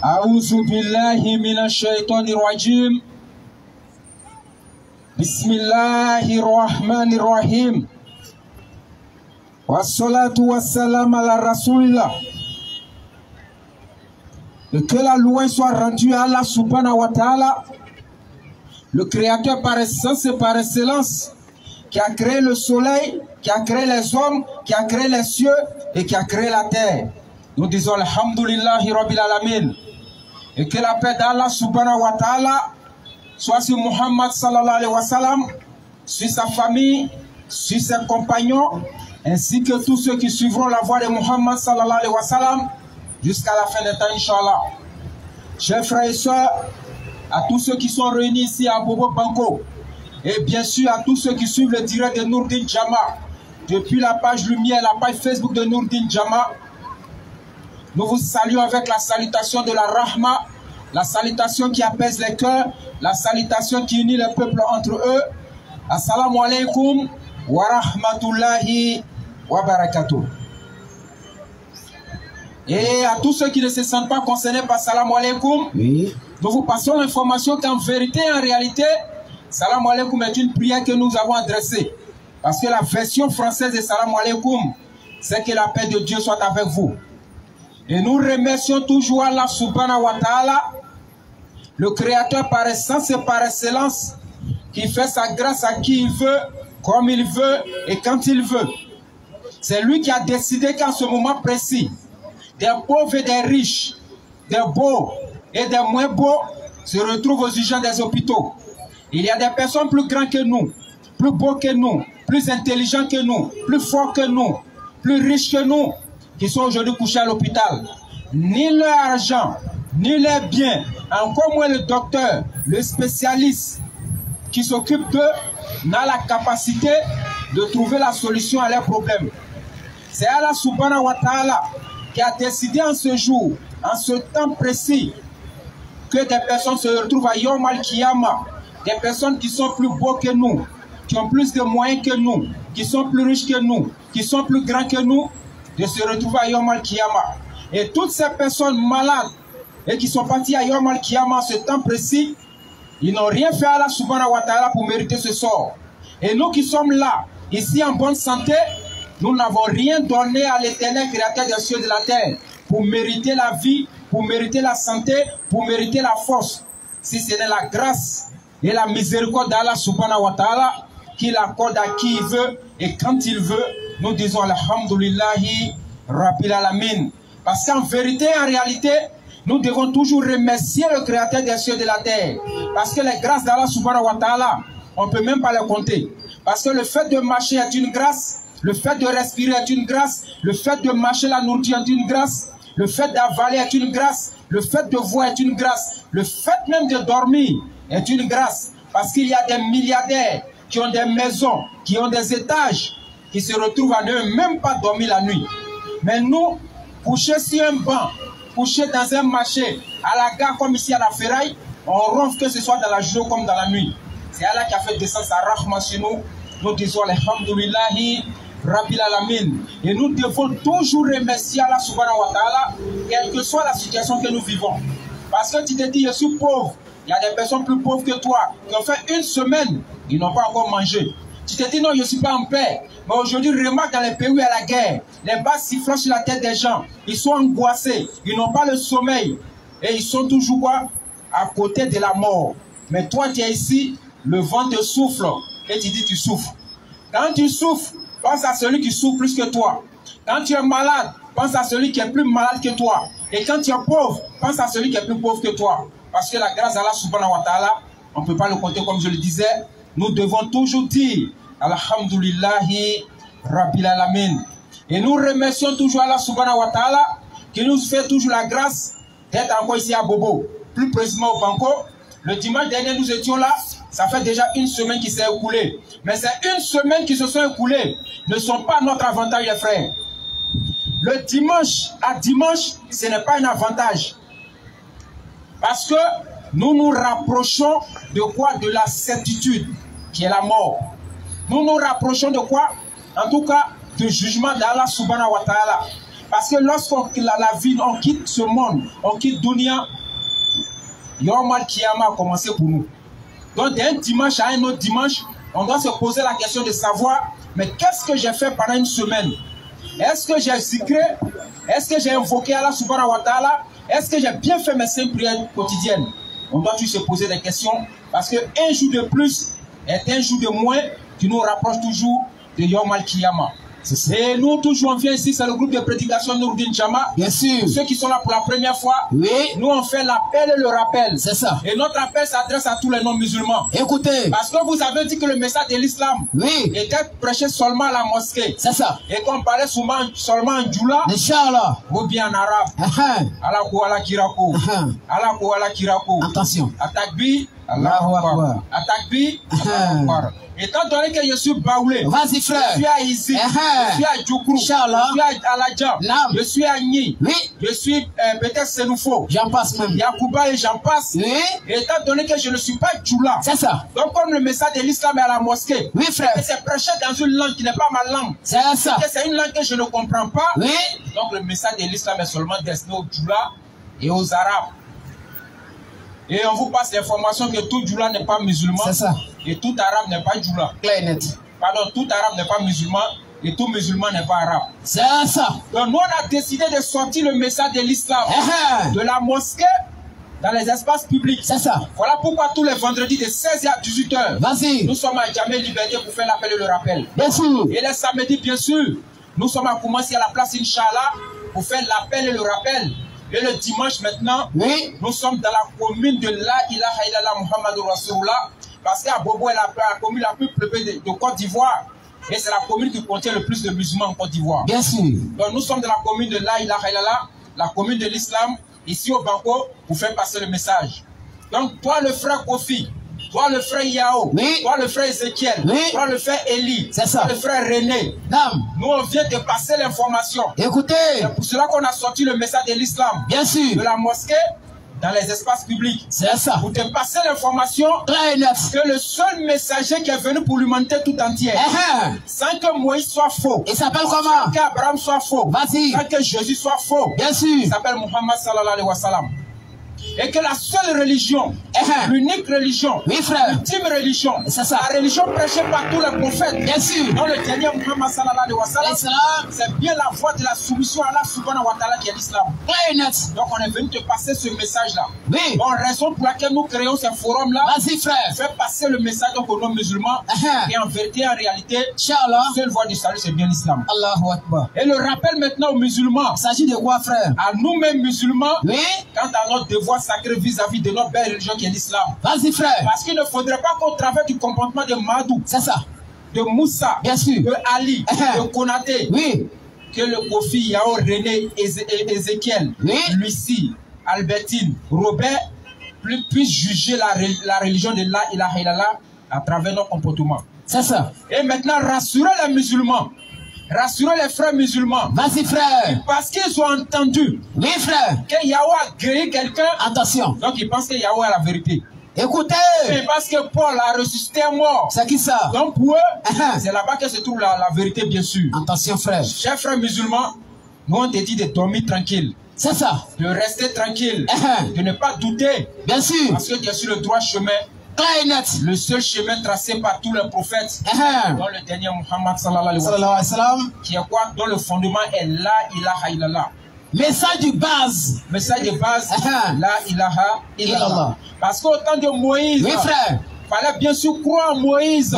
A'udhu billahi minash shaitanir rajim. Bismillahir rahmanir rahim. Wassalatu wassalam ala rasulillah. Et que la louange soit rendue à Allah subhanahu wa ta'ala, le créateur par essence et par excellence, qui a créé le soleil, qui a créé les hommes, qui a créé les cieux et qui a créé la terre. Nous disons alhamdulillahi rabbil alamin. Et que la paix d'Allah subhanahu wa ta'ala soit sur Muhammad sallallahu alayhi wa sallam, sur sa famille, sur ses compagnons, ainsi que tous ceux qui suivront la voie de Muhammad sallallahu alayhi wa sallam jusqu'à la fin des temps, Inch'Allah. Chers frères et sœurs, à tous ceux qui sont réunis ici à Bobo Banco, et bien sûr à tous ceux qui suivent le direct de Nourdine Jama, depuis la page Lumière, la page Facebook de Nourdine Jama, nous vous saluons avec la salutation de la Rahma, la salutation qui apaise les cœurs, la salutation qui unit les peuples entre eux. Assalamu alaikum wa rahmatullahi wa barakatuh. Et à tous ceux qui ne se sentent pas concernés par Salam alaikum, oui, nous vous passons l'information qu'en vérité, en réalité, Salam alaikum est une prière que nous avons adressée. Parce que la version française de Salam alaikum, c'est que la paix de Dieu soit avec vous. Et nous remercions toujours Allah subhanahu wa ta'ala, le créateur par essence et par excellence, qui fait sa grâce à qui il veut, comme il veut et quand il veut. C'est lui qui a décidé qu'en ce moment précis, des pauvres et des riches, des beaux et des moins beaux se retrouvent aux urgences des hôpitaux. Il y a des personnes plus grandes que nous, plus beaux que nous, plus intelligents que nous, plus forts que nous, plus riches que nous, qui sont aujourd'hui couchés à l'hôpital. Ni leur argent, ni leurs biens, encore moins le docteur, le spécialiste qui s'occupe d'eux, n'a la capacité de trouver la solution à leurs problèmes. C'est Allah subhanahu wa ta'ala qui a décidé en ce jour, en ce temps précis, que des personnes se retrouvent à Yom al-Kiyama, des personnes qui sont plus beaux que nous, qui ont plus de moyens que nous, qui sont plus riches que nous, qui sont plus grands que nous, de se retrouver à Yom al-Kiyama. Et toutes ces personnes malades et qui sont parties à Yom al-Kiyama en ce temps précis, ils n'ont rien fait à Allah subhanahu wa ta'ala pour mériter ce sort. Et nous qui sommes là, ici en bonne santé, nous n'avons rien donné à l'éternel créateur des cieux et de la terre pour mériter la vie, pour mériter la santé, pour mériter la force. Si ce n'est la grâce et la miséricorde d'Allah subhanahu wa ta'ala qu'il accorde à qui il veut et quand il veut, nous disons alhamdulillahi rabbil alamin. Parce qu'en vérité, en réalité, nous devons toujours remercier le créateur des cieux et de la terre. Parce que les grâces d'Allah subhanahu wa ta'ala, on ne peut même pas les compter. Parce que le fait de marcher est une grâce, le fait de respirer est une grâce, le fait de marcher la nourriture est une grâce, le fait d'avaler est une grâce, le fait de voir est une grâce, le fait même de dormir est une grâce. Parce qu'il y a des milliardaires qui ont des maisons, qui ont des étages, qui se retrouvent à ne même pas dormir la nuit. Mais nous, couchés sur un banc, couchés dans un marché, à la gare comme ici à la ferraille, on ronfle que ce soit dans la journée comme dans la nuit. C'est Allah qui a fait descendre sa rahma sur nous. Nous disons alhamdulillahi rabbil alamin. Et nous devons toujours remercier Allah subhanahu wa ta'ala, quelle que soit la situation que nous vivons. Parce que tu te dis, je suis pauvre. Il y a des personnes plus pauvres que toi qui ont fait une semaine, ils n'ont pas encore mangé. Tu te dis non, je ne suis pas en paix. Mais aujourd'hui, remarque dans les pays où il y a la guerre, les balles sifflant sur la tête des gens. Ils sont angoissés, ils n'ont pas le sommeil. Et ils sont toujours quoi? À côté de la mort. Mais toi, tu es ici, le vent te souffle. Et tu dis, tu souffres. Quand tu souffres, pense à celui qui souffre plus que toi. Quand tu es malade, pense à celui qui est plus malade que toi. Et quand tu es pauvre, pense à celui qui est plus pauvre que toi. Parce que la grâce d'Allah subhanahu wa ta'ala, on ne peut pas le compter comme je le disais. Nous devons toujours dire alhamdulillahi rabbil alamin. Et nous remercions toujours Allah subhanahu wa ta'ala qui nous fait toujours la grâce d'être encore ici à Bobo, plus précisément au Banco. Le dimanche dernier, nous étions là. Ça fait déjà une semaine qui s'est écoulée. Mais ces une semaine qui se sont écoulées ne sont pas notre avantage, les frères. Le dimanche à dimanche, ce n'est pas un avantage. Parce que nous nous rapprochons de quoi? De la certitude, qui est la mort. Nous nous rapprochons de quoi? En tout cas, du jugement d'Allah subhanahu wa ta'ala. Parce que lorsqu'on la vie, on quitte ce monde, on quitte Dunia, Yom Al-Kiyama a commencé pour nous. Donc d'un dimanche à un autre dimanche, on doit se poser la question de savoir, mais qu'est-ce que j'ai fait pendant une semaine? Est-ce que j'ai zikré? Est-ce que j'ai invoqué Allah subhanahu wa ta'ala? Est-ce que j'ai bien fait mes 5 prières quotidiennes? On doit tous se poser des questions, parce qu'un jour de plus est un jour de moins qui nous rapproche toujours de Yom Al-Kiyama. Et nous, toujours, on vient ici, c'est le groupe de prédication Nourdine Jama. Bien sûr. Ceux qui sont là pour la première fois, oui. Nous, on fait l'appel et le rappel. C'est ça. Et notre appel s'adresse à tous les non-musulmans. Écoutez. Parce que vous avez dit que le message de l'islam était prêché seulement à la mosquée. C'est ça. Et qu'on parlait souvent, seulement en djoula. Inch'Allah. Ou bien en arabe. Allah kouala kirako. Allah kouala kirako. Attention. Atakbi. Allahu Akbar. Atakbi. Allahu Akbar. Étant donné que je suis baoulé, vas-y frère, je suis à Izi, je suis à Djoukrou, je suis à Aladja, je suis à Nyi, je suis peut-être Senoufo, j'en passe même, Yakouba et j'en passe. Étant donné que je ne suis pas Djoula, c'est ça. Donc comme le message de l'islam est à la mosquée, frère, c'est prêché dans une langue qui n'est pas ma langue, c'est ça. C'est une langue que je ne comprends pas, donc le message de l'islam est seulement destiné aux Djoula et aux Arabes. Et on vous passe l'information que tout Djoula n'est pas musulman. C'est ça. Et tout arabe n'est pas Djoula. Clair et net. Pardon, tout arabe n'est pas musulman. Et tout musulman n'est pas arabe. C'est ça. Donc nous, on a décidé de sortir le message de l'islam de la mosquée dans les espaces publics. C'est ça. Voilà pourquoi tous les vendredis de 16h à 18h, vas-y, nous sommes à Djamé Liberté pour faire l'appel et le rappel. Bien sûr. Et les samedis, bien sûr, nous sommes à commencer à la place Inch'Allah pour faire l'appel et le rappel. Et le dimanche maintenant, nous sommes dans la commune de La ilaha illallah Muhammadur Rasulullah, parce qu'à Bobo est la commune la plus peuplée de Côte d'Ivoire. Et c'est la commune qui contient le plus de musulmans en Côte d'Ivoire. Bien sûr. Donc nous sommes dans la commune de La ilaha illallah, la commune de l'islam, ici au Banco, pour faire passer le message. Donc toi le frère Kofi, toi le frère Yao, toi le frère Ezekiel, toi le frère Eli, toi le frère René. Nous on vient de passer l'information. Écoutez. C'est pour cela qu'on a sorti le message de l'islam. Bien sûr. De la mosquée dans les espaces publics. C'est ça. Pour te passer l'information que le seul messager qui est venu pour l'humanité tout entière, sans que Moïse soit faux. Il s'appelle comment? Sans qu'Abraham soit faux. Vas-y. Sans que Jésus soit faux. Bien sûr. Il s'appelle Muhammad sallallahu alayhi wa sallam. Et que la seule religion, l'unique religion, l'ultime religion, la religion prêchée par tous les prophètes, bien sûr, dans le dernier Muhammad sallallahu alayhi wa sallam, c'est bien la voie de la soumission à Allah subhanahu wa ta'ala qui est l'islam. Donc on est venu te passer ce message-là. Bon, raison pour laquelle nous créons ce forum-là, vas-y frère, faire passer le message aux non-musulmans, et en vérité, en réalité, la seule voie du salut, c'est bien l'islam. Allahu Akbar. Et le rappel maintenant aux musulmans, il s'agit de quoi frère? À nous-mêmes musulmans, quant à notre devoir sacré vis-à-vis de notre belle religion qui est l'islam. Vas-y frère. Parce qu'il ne faudrait pas qu'au travers du comportement de Madou, c'est ça, de Moussa, bien sûr, de Ali, de Konaté, que le Kofi, Yao, René, Ezekiel, Lucie, Albertine, Robert puissent juger la religion de La ilaha illallah à travers nos comportements. C'est ça. Et maintenant, rassurer les musulmans. Rassurer les frères musulmans. Vas-y frère. Parce qu'ils ont entendu. Oui frère. Que Yahweh a créé quelqu'un. Attention. Donc ils pensent que Yahweh a la vérité. Écoutez. C'est parce que Paul a ressuscité un mort. C'est qui ça? Donc pour eux, c'est là-bas que se trouve la vérité bien sûr. Attention frère. Chers frères musulmans, nous on te dit de dormir tranquille. C'est ça. De rester tranquille. De ne pas douter. Bien sûr. Parce que tu es sur le droit chemin. Le seul chemin tracé par tous les prophètes, dans le dernier Muhammad sallallahu alayhi wa sallam, qui est quoi? Dont le fondement est La ilaha illallah. Message de base. Message de base, La ilaha illallah. Parce qu'au temps de Moïse, frère, fallait bien sûr croire en Moïse.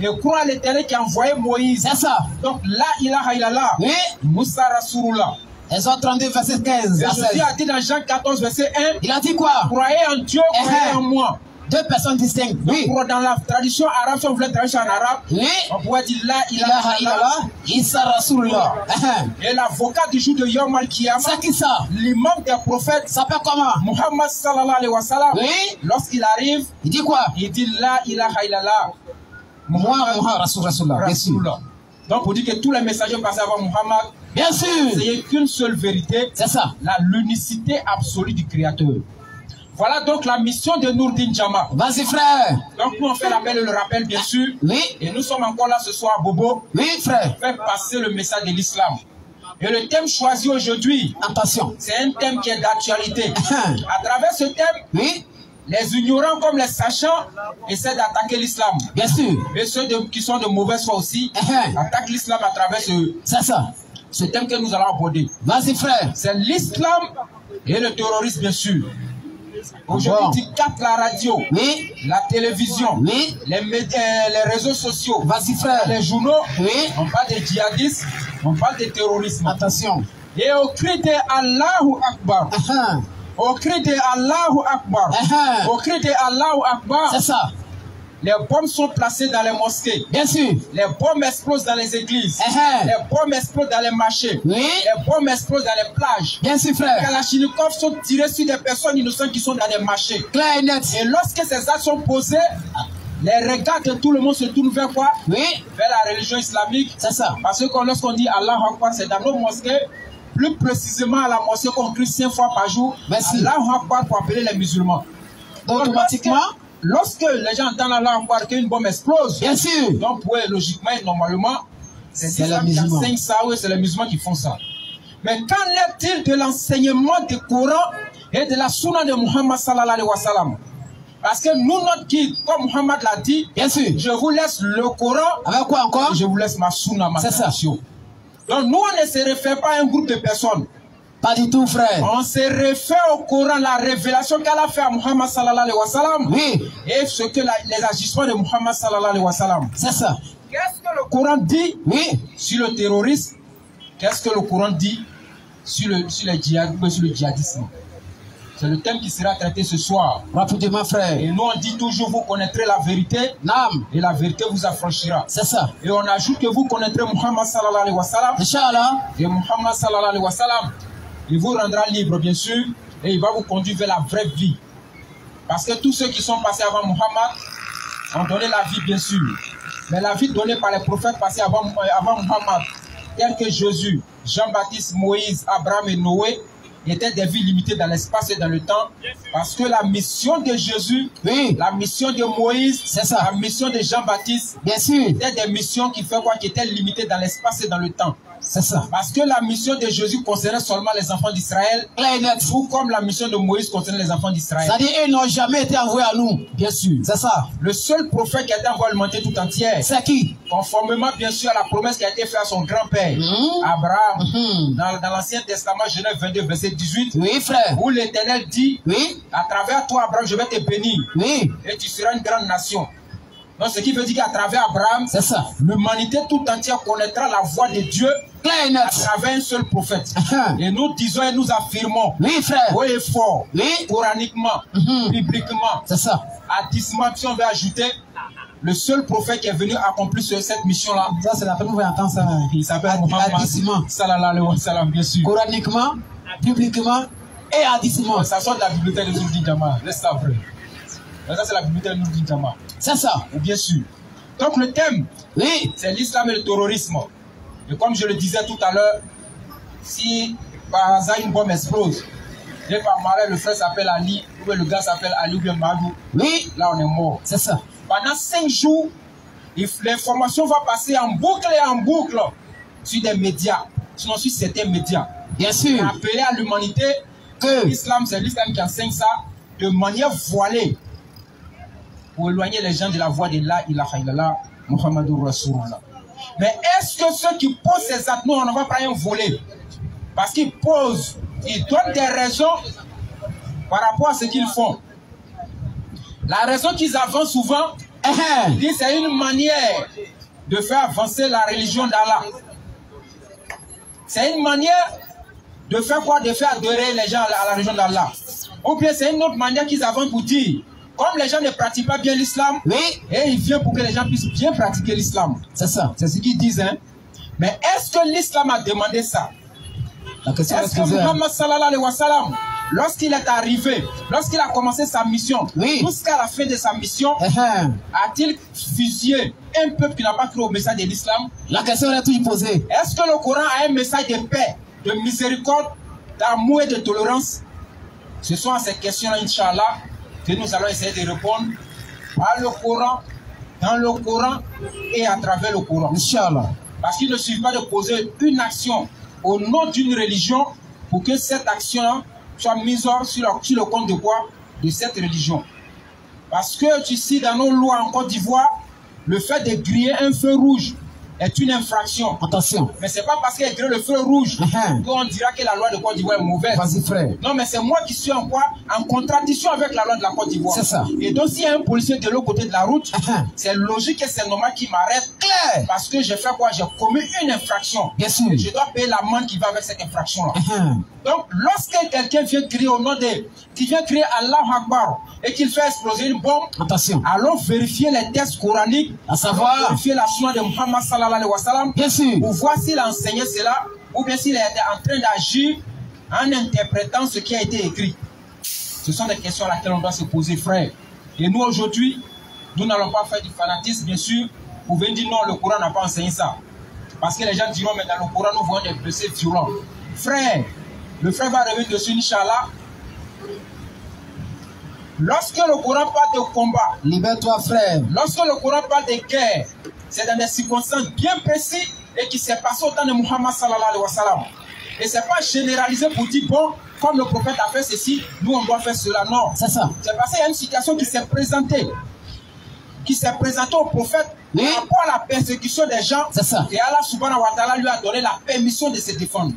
Et croire à l'Éternel qui a envoyé Moïse. C'est ça. Donc La ilaha illallah. Moussa Rasulullah. Exode 32, verset 15. Et Jésus a dit dans Jean 14, verset 1. Il a dit quoi? Croyez en Dieu, croyez en moi. Deux personnes distinctes. Donc, dans la tradition arabe, si on voulait traduire en arabe, on pourrait dire La ilaha illallah, Isa Rasulullah. Et l'avocat du jour de Yom Al-Kiyama, c'est qui ça? L'imam des prophètes s'appelle comment? Muhammad sallallahu alayhi wa sallam. Lorsqu'il arrive, il dit quoi? Il dit La ilaha illallah, Muhammad Rasulullah. Donc, on dit que tous les messagers passés avant Muhammad, bien sûr, c'est qu'une seule vérité, c'est ça, l'unicité absolue du Créateur. Voilà donc la mission de Nourdine Jama. Vas-y frère. Donc nous on fait l'appel et le rappel bien sûr. Et nous sommes encore là ce soir Bobo. Frère. Faire passer le message de l'islam. Et le thème choisi aujourd'hui, attention, c'est un thème qui est d'actualité. À travers ce thème, oui, les ignorants comme les sachants essaient d'attaquer l'islam. bien sûr. Et ceux qui sont de mauvaise foi aussi attaquent l'islam à travers ce thème que nous allons aborder. Vas-y frère. C'est l'islam et le terrorisme bien sûr. Aujourd'hui, tu captes la radio, oui, la télévision, oui, les médias, les réseaux sociaux, vas-y frère, les journaux, oui, on parle de djihadisme, on parle de terrorisme. Attention. Et au cri de Allahu Akbar, au cri de Allahu Akbar, au cri de Allahu Akbar, c'est ça. Les bombes sont placées dans les mosquées. Bien sûr. Les bombes explosent dans les églises. Les bombes explosent dans les marchés. Oui. Les bombes explosent dans les plages. Bien sûr, frère. Les kalachnikovs sont tirés sur des personnes innocentes qui sont dans les marchés. Clair et net. Et lorsque ces actes sont posés, les regards de tout le monde se tournent vers quoi? Oui. Vers la religion islamique. C'est ça. Parce que lorsqu'on dit Allah Akbar, c'est dans nos mosquées. Plus précisément à la mosquée qu'on crie 5 fois par jour. Allah Akbar pour appeler les musulmans. Donc, automatiquement, lorsque les gens entendent Allah Akbar qu'une bombe explose, bien sûr. Donc, logiquement et normalement, c'est les musulmans qui enseignent ça, oui, c'est les musulmans qui font ça. Mais qu'en est-il de l'enseignement du Coran et de la Sunna de Muhammad sallallahu alayhi wa sallam? Parce que nous, notre guide, comme Muhammad l'a dit, bien sûr, je vous laisse le Coran. Avec quoi encore? Je vous laisse ma Sunna, ma tradition. Donc, nous, on ne se réfère pas à un groupe de personnes. Pas du tout, frère. On se réfère au Coran, la révélation qu'elle a fait à Muhammad sallallahu alayhi wa sallam. Oui. Et ce que les agissements de Muhammad sallallahu alayhi wa sallam. C'est ça. Qu'est-ce que le Coran dit sur le terrorisme? Qu'est-ce que le Coran dit sur le djihadisme? C'est le thème qui sera traité ce soir. Rapidement, frère. Et nous, on dit toujours, vous connaîtrez la vérité. Nam. Et la vérité vous affranchira. C'est ça. Et on ajoute que vous connaîtrez Muhammad sallallahu alayhi wa sallam. Inch'Allah. Et Muhammad sallallahu alayhi wa sallam, il vous rendra libre, bien sûr, et il va vous conduire vers la vraie vie. Parce que tous ceux qui sont passés avant Muhammad ont donné la vie, bien sûr. Mais la vie donnée par les prophètes passés avant Muhammad, tels que Jésus, Jean-Baptiste, Moïse, Abraham et Noé, étaient des vies limitées dans l'espace et dans le temps. Parce que la mission de Jésus, la mission de Moïse, c'est ça, la mission de Jean-Baptiste, bien sûr, étaient des missions qui étaient limitées dans l'espace et dans le temps. C'est ça. Parce que la mission de Jésus concernait seulement les enfants d'Israël, tout comme la mission de Moïse concernait les enfants d'Israël. C'est-à-dire qu'ils n'ont jamais été envoyés à nous. Bien sûr. C'est ça. Le seul prophète qui a été envoyé à l'humanité tout entière. C'est qui? Conformément bien sûr à la promesse qui a été faite à son grand-père, Abraham, dans l'Ancien Testament, Genèse 22, verset 18. Oui, frère. Où l'Éternel dit, à travers toi, Abraham, je vais te bénir. Oui. Et tu seras une grande nation. Donc, ce qui veut dire qu'à travers Abraham, c'est ça, l'humanité tout entière connaîtra la voix de Dieu à travers un seul prophète. Et nous disons et nous affirmons, oui, frère, haut et fort, coraniquement, bibliquement, c'est ça. Hadithement, si on veut ajouter, le seul prophète qui est venu accomplir cette mission-là, ça c'est la première fois qu'on entend ça. Il s'appelle Muhammad sallallahu alayhi wa sallam, bien sûr. Coraniquement, bibliquement et hadithement. Ça sort de la bibliothèque de Nourdin Jama. Laisse ça après. Ça c'est la bibliothèque de Nourdin Jama. C'est ça. Bien sûr. Donc le thème, c'est l'islam et le terrorisme. Et comme je le disais tout à l'heure, si par hasard une bombe explose, et par malheur le frère s'appelle Ali, ou bien le gars s'appelle Ali ou bien Madou, là on est mort. C'est ça. Pendant 5 jours, l'information va passer en boucle et en boucle sur des médias, sinon sur certains médias. Bien sûr. Appeler à l'humanité que l'islam, c'est l'islam qui enseigne ça de manière voilée, pour éloigner les gens de la voie de la ilaha illallah, Muhammadur Rasulullah. Mais est-ce que ceux qui posent ces actes, nous on ne va pas un voler? Parce qu'ils posent, ils donnent des raisons par rapport à ce qu'ils font. La raison qu'ils avancent souvent, c'est une manière de faire avancer la religion d'Allah. C'est une manière de faire quoi? De faire adorer les gens à la religion d'Allah. Ou bien c'est une autre manière qu'ils avancent pour dire, comme les gens ne pratiquent pas bien l'islam, et ils viennent pour que les gens puissent bien pratiquer l'islam. C'est ça. C'est ce qu'ils disent. Hein? Mais est-ce que l'islam a demandé ça? Est-ce que Muhammad sallallahu alayhi wa sallam, lorsqu'il est arrivé, lorsqu'il a commencé sa mission, jusqu'à la fin de sa mission, a-t-il fusillé un peuple qui n'a pas cru au message de l'islam? La question est toujours posée. Est-ce que le Coran a un message de paix, de miséricorde, d'amour et de tolérance? Ce sont à ces questions-là, Inch'Allah, que nous allons essayer de répondre par le Coran, dans le Coran et à travers le Coran. Inch'Allah. Parce qu'il ne suffit pas de poser une action au nom d'une religion pour que cette action soit mise sur le compte de quoi? De cette religion. Parce que tu sais, dans nos lois en Côte d'Ivoire, le fait de griller un feu rouge est une infraction. Attention. Mais c'est pas parce qu'il y a le feu rouge qu'on dira que la loi de Côte d'Ivoire est mauvaise. Vas-y, frère. Non, mais c'est moi qui suis en quoi? En contradiction avec la loi de la Côte d'Ivoire. C'est ça. Et donc, s'il y a un policier de l'autre côté de la route, c'est logique et c'est normal qu'il m'arrête. Clair. Parce que j'ai fait quoi? J'ai commis une infraction. Bien sûr. Je dois payer l'amende qui va avec cette infraction-là. Donc, lorsque quelqu'un vient crier au nom de... qui vient crier Allahu Akbar et qu'il fait exploser une bombe, attention. Allons vérifier les textes coraniques, à savoir vérifier la sunna de Muhammad sallallahu alayhi wa sallam, bien sûr, pour voir s'il a enseigné cela ou bien s'il est en train d'agir en interprétant ce qui a été écrit. Ce sont des questions à laquelle on doit se poser, frère. Et nous, aujourd'hui, nous n'allons pas faire du fanatisme, bien sûr. Vous pouvez dire non, le Coran n'a pas enseigné ça. Parce que les gens diront, mais dans le Coran, nous voyons des blessés violents. Frère, le frère va revenir dessus, Inch'Allah. Lorsque le Coran parle de combat, libère-toi, frère. Lorsque le Coran parle de guerre, c'est dans des circonstances bien précises et qui s'est passé au temps de Muhammad sallallahu alayhi wa sallam. Et c'est pas généralisé pour dire, bon, comme le prophète a fait ceci, nous on doit faire cela. Non. C'est ça. C'est parce qu'il y a une situation qui s'est présentée. Qui s'est présentée au prophète par rapport à la persécution des gens. C'est ça. Et Allah subhanahu wa ta'ala lui a donné la permission de se défendre.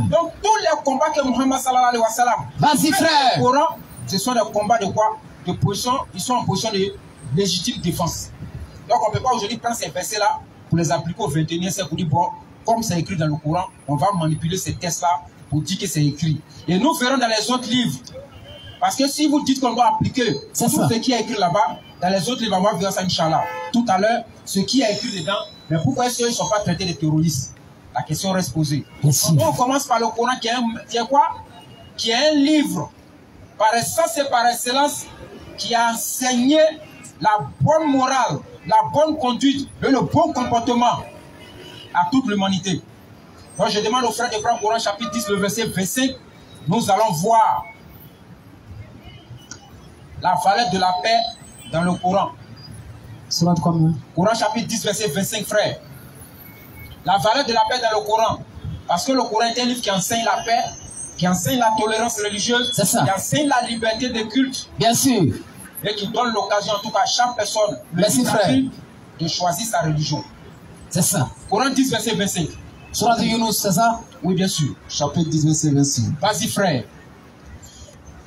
Donc tous les combats que Muhammad sallallahu alayhi wa sallam vas-y, frère. Le Coran, ce sont des combats de quoi? De position, ils sont en position de légitime défense. Donc on ne peut pas aujourd'hui prendre ces versets-là pour les appliquer au 21e siècle pour dire, bon, comme c'est écrit dans le Coran, on va manipuler ces textes-là pour dire que c'est écrit. Et nous verrons dans les autres livres. Parce que si vous dites qu'on doit appliquer tout ce qui est écrit là-bas, dans les autres livres, on va voir ça, Inch'Allah. Tout à l'heure, ce qui est écrit dedans, mais pourquoi est-ce qu'ils ne sont pas traités de terroristes? La question reste posée. Donc, on commence par le Coran qui est quoi? Qui est un livre, par essence et par excellence, qui a enseigné la bonne morale, la bonne conduite et le bon comportement à toute l'humanité. Donc je demande aux frères de prendre Coran chapitre 10, le verset 25. Nous allons voir la valeur de la paix dans le Coran. Surat combien? Coran chapitre 10, verset 25, frère. La valeur de la paix dans le Coran. Parce que le Coran est un livre qui enseigne la paix, qui enseigne la tolérance religieuse, qui enseigne la liberté de culte. Bien sûr. Et qui donne l'occasion, en tout cas, à chaque personne de choisir sa religion. C'est ça. Coran 10, verset 25. Surat de Yunus, c'est ça? Oui, bien sûr. Chapitre 10, verset 25. Vas-y, frère.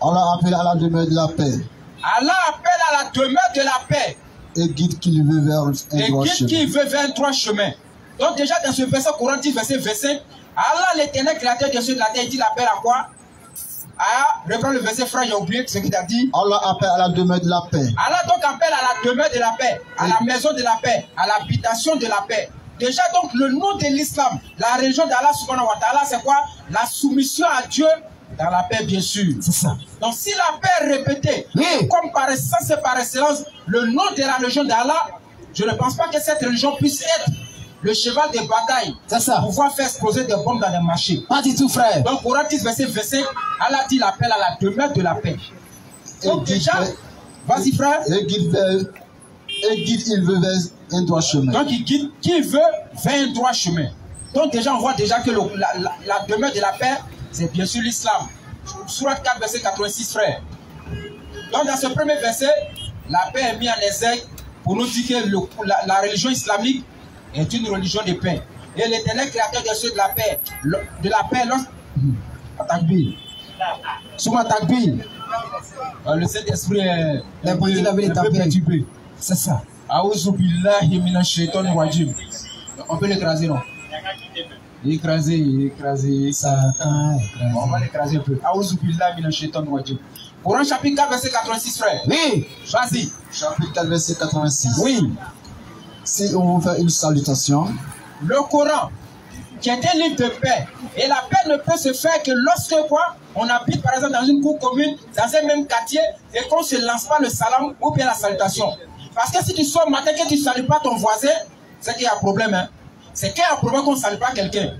Allah appelle à la demeure de la paix. Allah appelle à la demeure de la paix. Et guide qui veut vers un droit chemin. Qui veut vers un droit chemin. Donc déjà dans ce verset, Coran 10, verset 25, Allah l'éternel créateur des cieux de la terre, il dit l'appel à quoi? Reprends le verset, frère, j'ai oublié ce qu'il a dit. Allah appelle à la demeure de la paix. Allah donc appelle à la demeure de la paix, à la maison de la paix, à l'habitation de la paix. Déjà donc le nom de l'islam, la religion d'Allah subhanahu wa ta'ala, c'est quoi? La soumission à Dieu dans la paix, bien sûr. C'est ça. Donc si la paix est répétée, comme par essence et par excellence, le nom de la religion d'Allah, je ne pense pas que cette religion puisse être le cheval de bataille pour pouvoir faire exploser des bombes dans les marchés. Pas du tout, frère. Donc Coran 10, verset 25, Allah dit l'appel à la demeure de la paix. Donc déjà, vas-y frère. Et guide, il veut vers un droit chemin. Donc il guide qui veut vers un droit chemin. Donc déjà, on voit déjà que la demeure de la paix, c'est bien sûr l'islam. Surat 4, verset 86, frère. Donc dans ce premier verset, la paix est mise en exergue pour nous dire que la religion islamique est une religion de paix. Et l'éternel créateur des cieux de la paix, Takbir. Souma Takbir. Le Saint-Esprit est un peu perturbé. C'est ça. Aouzu billahi minash shaitanir rajim. On peut l'écraser, non? Écraser, Satan, écraser. On va l'écraser un peu. Aouzu billahi minash shaitanir rajim. Coran chapitre 4, verset 86, frère. Oui. Vas-y. Chapitre 4, verset 86. Oui. Si on veut faire une salutation. Le Coran, qui est un livre de paix. Et la paix ne peut se faire que lorsque quoi? On habite par exemple dans une cour commune, dans un même quartier, et qu'on ne se lance pas le salam ou bien la salutation. Parce que si tu sors matin que tu ne salues pas ton voisin, c'est qu'il y a un problème. Hein? C'est qu'il y a un problème qu'on ne salue pas quelqu'un.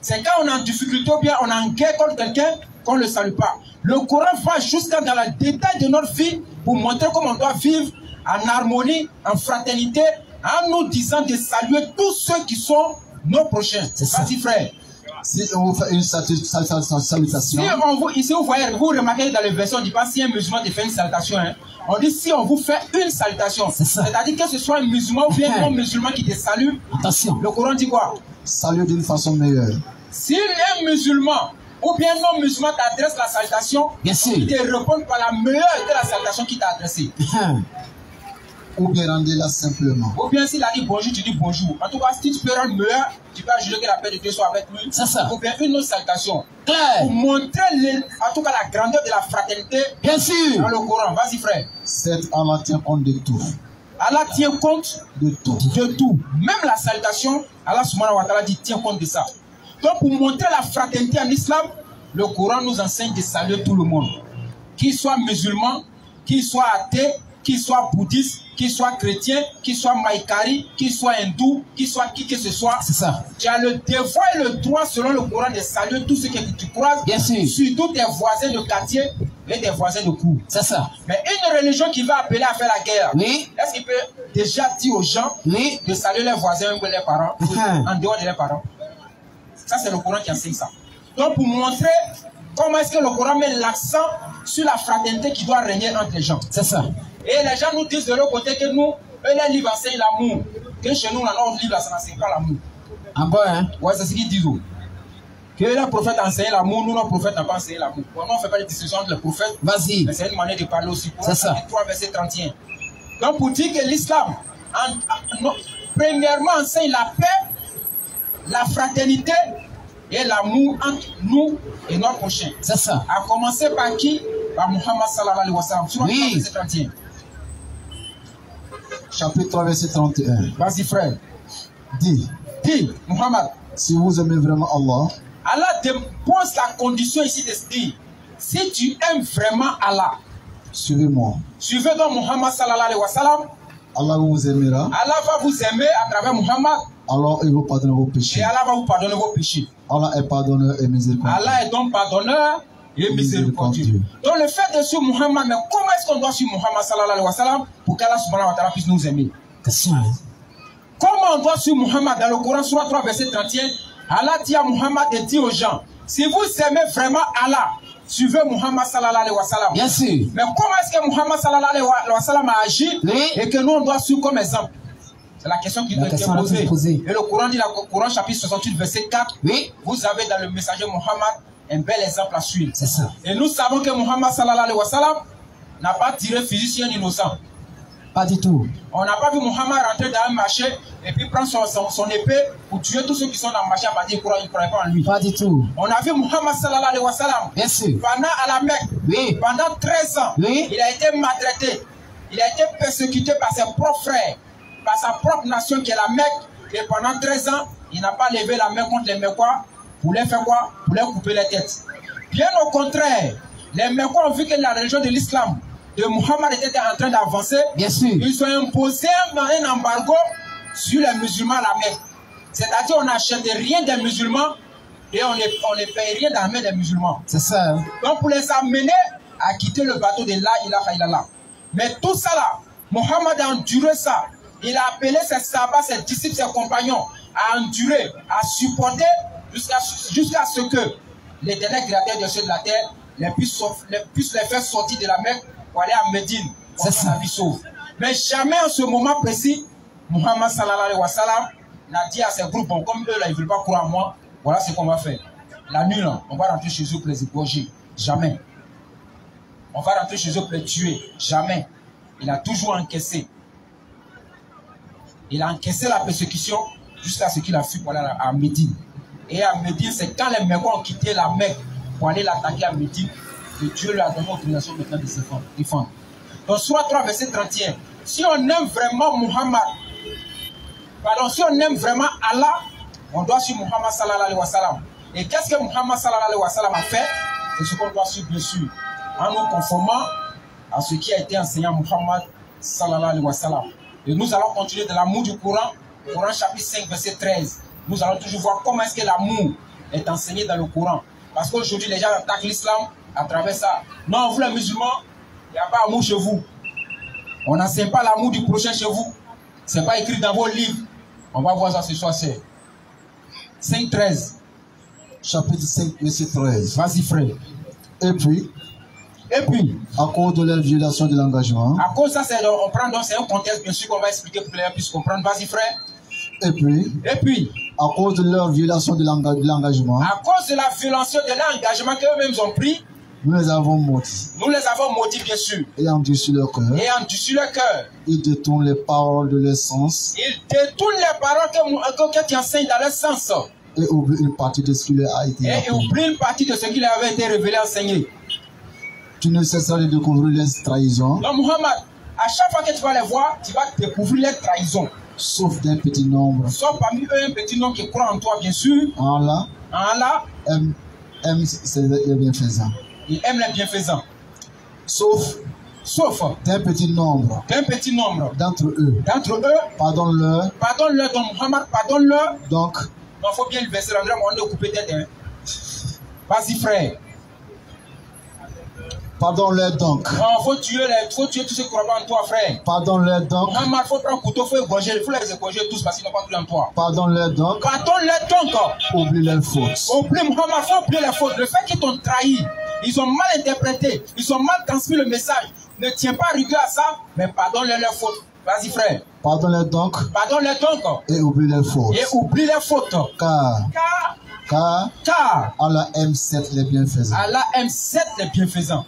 C'est quand on est en difficulté ou bien on est en guerre contre quelqu'un qu'on ne le salue pas. Le Coran va jusqu'à dans le détail de notre vie pour montrer comment on doit vivre en harmonie, en fraternité, en nous disant de saluer tous ceux qui sont nos prochains. Vas-y frère. Si on vous fait une salutation, ici vous voyez, vous remarquez dans les versions, on ne dit pas si un musulman te fait une salutation. Hein. On dit si on vous fait une salutation. C'est-à-dire que ce soit un musulman ou bien un musulman qui te salue. Attention. Le Coran dit quoi? salut d'une façon meilleure. Si un musulman ou bien non musulman t'adresse la salutation, bien sûr, il te répond par la meilleure de la salutation qu'il t'a adressée. Ou bien rendez-la simplement. Ou bien s'il a dit bonjour, tu dis bonjour. En tout cas, si tu peux rendre meilleur, tu peux ajouter que la paix de Dieu soit avec lui. C'est ça. Ou bien une autre salutation. Claire. Pour montrer en tout cas la grandeur de la fraternité. Bien sûr. Dans le Coran. Vas-y frère. C'est Allah tient compte de tout. Allah tient compte de tout. De tout. Même la salutation, Allah subhanahu wa ta'ala dit tient compte de ça. Donc pour montrer la fraternité en islam, le Coran nous enseigne de saluer tout le monde. Qu'il soit musulman, qu'il soit athée, qu'il soit bouddhiste, qu'il soit chrétien, qu'il soit maïkari, qu'il soit hindou, qu'il soit qui que ce soit. C'est ça. Tu as le devoir et le droit selon le Coran de saluer tous ceux que tu croises. Bien sûr. Surtout tes voisins de quartier et des voisins de cour. C'est ça. Mais une religion qui va appeler à faire la guerre, oui, est-ce qu'il peut déjà dire aux gens oui, de saluer leurs voisins ou leurs parents en dehors de leurs parents? Ça, c'est le Coran qui enseigne ça. Donc, pour montrer comment est-ce que le Coran met l'accent sur la fraternité qui doit régner entre les gens. C'est ça. Et les gens nous disent de l'autre côté que nous, eux, les livres enseignent l'amour. Que chez nous, notre livre, ça n'enseigne pas l'amour. En bas, hein? Ouais, c'est ce qu'ils disent. Que le prophète enseigne l'amour, nous, notre prophète n'a pas enseigné l'amour. Bon, on ne fait pas de discussion entre les prophètes. Vas-y. Mais c'est une manière de parler aussi. C'est ça. 3, verset 31. Donc, pour dire que l'islam, premièrement, enseigne la paix, la fraternité et l'amour entre nous et notre prochain. C'est ça. A commencer par qui? Par Muhammad sallallahu alayhi wa sallam. Sur oui. verset 31. Chapitre 3, verset 31. Vas-y, frère. Dis, Muhammad. Si vous aimez vraiment Allah, Allah pose la condition ici de se dire, si tu aimes vraiment Allah, suivez-moi. Suivez donc Muhammad sallallahu alayhi wa sallam. Allah vous aimera. Allah va vous aimer à travers Muhammad. Alors il vous pardonne vos péchés. Et Allah va vous pardonner vos péchés. Allah est pardonneur et miséricordieux. Allah est donc pardonneur et miséricordieux. Donc le fait de suivre Muhammad, mais comment est-ce qu'on doit suivre Muhammad sallallahu alayhi wa sallam pour qu'Allah subhanahu wa ta'ala puisse nous aimer? Comment on doit suivre Muhammad? Dans le Coran, Surah 3, verset 31, Allah dit à Muhammad et dit aux gens, si vous aimez vraiment Allah, suivez Muhammad sallallahu alayhi wa sallam. Bien sûr. Mais comment est-ce que Muhammad sallallahu alayhi wa sallam a agi et que nous on doit suivre comme exemple? C'est la question qui doit être posée. Et le Coran dit, le Coran chapitre 68, verset 4, oui, vous avez dans le messager Muhammad un bel exemple à suivre. C'est ça. Et nous savons que Muhammad sallallahu alayhi wa sallam n'a pas tiré fusil sur un innocent. Pas du tout. On n'a pas vu Muhammad rentrer dans un marché et puis prendre son épée pour tuer tous ceux qui sont dans le marché à dire qu'ils ne croient pas en lui. Pas du tout. On a vu Muhammad sallallahu alayhi wa sallam. Bien sûr. Pendant à la Mecque, oui, pendant 13 ans, oui, il a été maltraité. Il a été persécuté par ses propres frères, par sa propre nation qui est la Mecque. Et pendant 13 ans, il n'a pas levé la main contre les Mecquois pour les faire quoi? Pour les couper les têtes. Bien au contraire, les Mecquois ont vu que la religion de l'islam de Muhammad était en train d'avancer. Bien sûr. Ils ont imposé un embargo sur les musulmans à la Mecque. C'est-à-dire on n'achète rien des musulmans et on ne paye rien dans la main des musulmans. C'est ça. Hein? Donc pour les amener à quitter le bateau de La ilaha illallah. Mais tout ça là, Muhammad a enduré ça. Il a appelé ses sahabas, ses disciples, ses compagnons à endurer, à supporter jusqu'à ce que les derniers créateurs de ceux de la terre puissent les faire sortir de la Mecque pour aller à Médine. C'est ça. La vie sauve. Mais jamais en ce moment précis, Muhammad sallallahu alayhi wa sallam n'a dit à ses groupes, bon, comme eux là, ils ne veulent pas croire en moi, voilà ce qu'on va faire. La nuit là, on va rentrer chez eux pour les égorger. Jamais. On va rentrer chez eux pour les tuer. Jamais. Il a toujours encaissé. Il a encaissé la persécution jusqu'à ce qu'il a fui pour aller à Médine. Et à Médine, c'est quand les Mecquois ont quitté la Mecque pour aller l'attaquer à Médine que Dieu lui a donné l'autorisation maintenant de se défendre. Donc, Surah 3, verset 31. Si on aime vraiment Muhammad, si on aime vraiment Allah, on doit suivre Muhammad sallallahu alayhi wa sallam. Et qu'est-ce que Muhammad sallallahu alayhi wa sallam a fait? C'est ce qu'on doit suivre, bien sûr, en nous conformant à ce qui a été enseigné à Muhammad sallallahu alayhi wa sallam. Et nous allons continuer de l'amour du Coran, Coran chapitre 5, verset 13. Nous allons toujours voir comment est-ce que l'amour est enseigné dans le Coran. Parce qu'aujourd'hui, les gens attaquent l'islam à travers ça. Non, vous les musulmans, il n'y a pas amour chez vous. On n'enseigne pas l'amour du prochain chez vous. Ce n'est pas écrit dans vos livres. On va voir ça ce soir, c'est 5, 13. chapitre 5, verset 13. Vas-y, frère. Et puis, à cause de leur violation de l'engagement, à cause de ça, on prend donc c'est un contexte, bien sûr, qu'on va expliquer pour que les gens puissent comprendre. Vas-y, frère. et puis, à cause de leur violation de l'engagement, à cause de la violation de l'engagement qu'eux-mêmes ont pris, nous les avons maudits. Nous les avons maudits, bien sûr. Et endurci leur cœur. Et endurci leur cœur. Ils détournent les paroles de leur sens. Ils détournent les paroles que tu enseignes dans leur sens. Et oublient une partie de ce qui leur a été appris. Et oublient une partie de ce qui leur avait été révélé, enseigné. Tu ne cesseras de découvrir les trahisons. Donc, Muhammad, à chaque fois que tu vas les voir, tu vas découvrir les trahisons. Sauf d'un petit nombre. Sauf parmi eux un petit nombre qui croit en toi, bien sûr. Allah. Allah aime les bienfaisants. Il aime les bienfaisants. Sauf d'un petit nombre. D'entre eux. Pardonne-leur. Pardonne-leur, donc Muhammad, pardonne-leur. Donc. Il faut bien le verser l'endroit, on doit couper tête. Hein. Vas-y, frère. Pardonne-leur donc. Il faut tuer tous ceux qui croient pas en toi, frère. Pardonne-leur donc. Muhammad, il faut prendre un couteau, il faut les égorger tous parce qu'ils n'ont pas cru en toi. Pardonne-leur donc. Pardonne-leur donc. Oublie leurs fautes. Oublie, Muhammad, il faut oublier les fautes. Le fait qu'ils t'ont trahi, ils ont mal interprété, ils ont mal transmis le message. Ne tiens pas rigueur à ça, mais pardonne-leur leurs fautes. Vas-y, frère. Pardonne-leur donc. Pardonne-leur donc. Et oublie les fautes. Et oublie les fautes. Car Allah aime certes les bienfaisants. Allah aime certes les bienfaisants.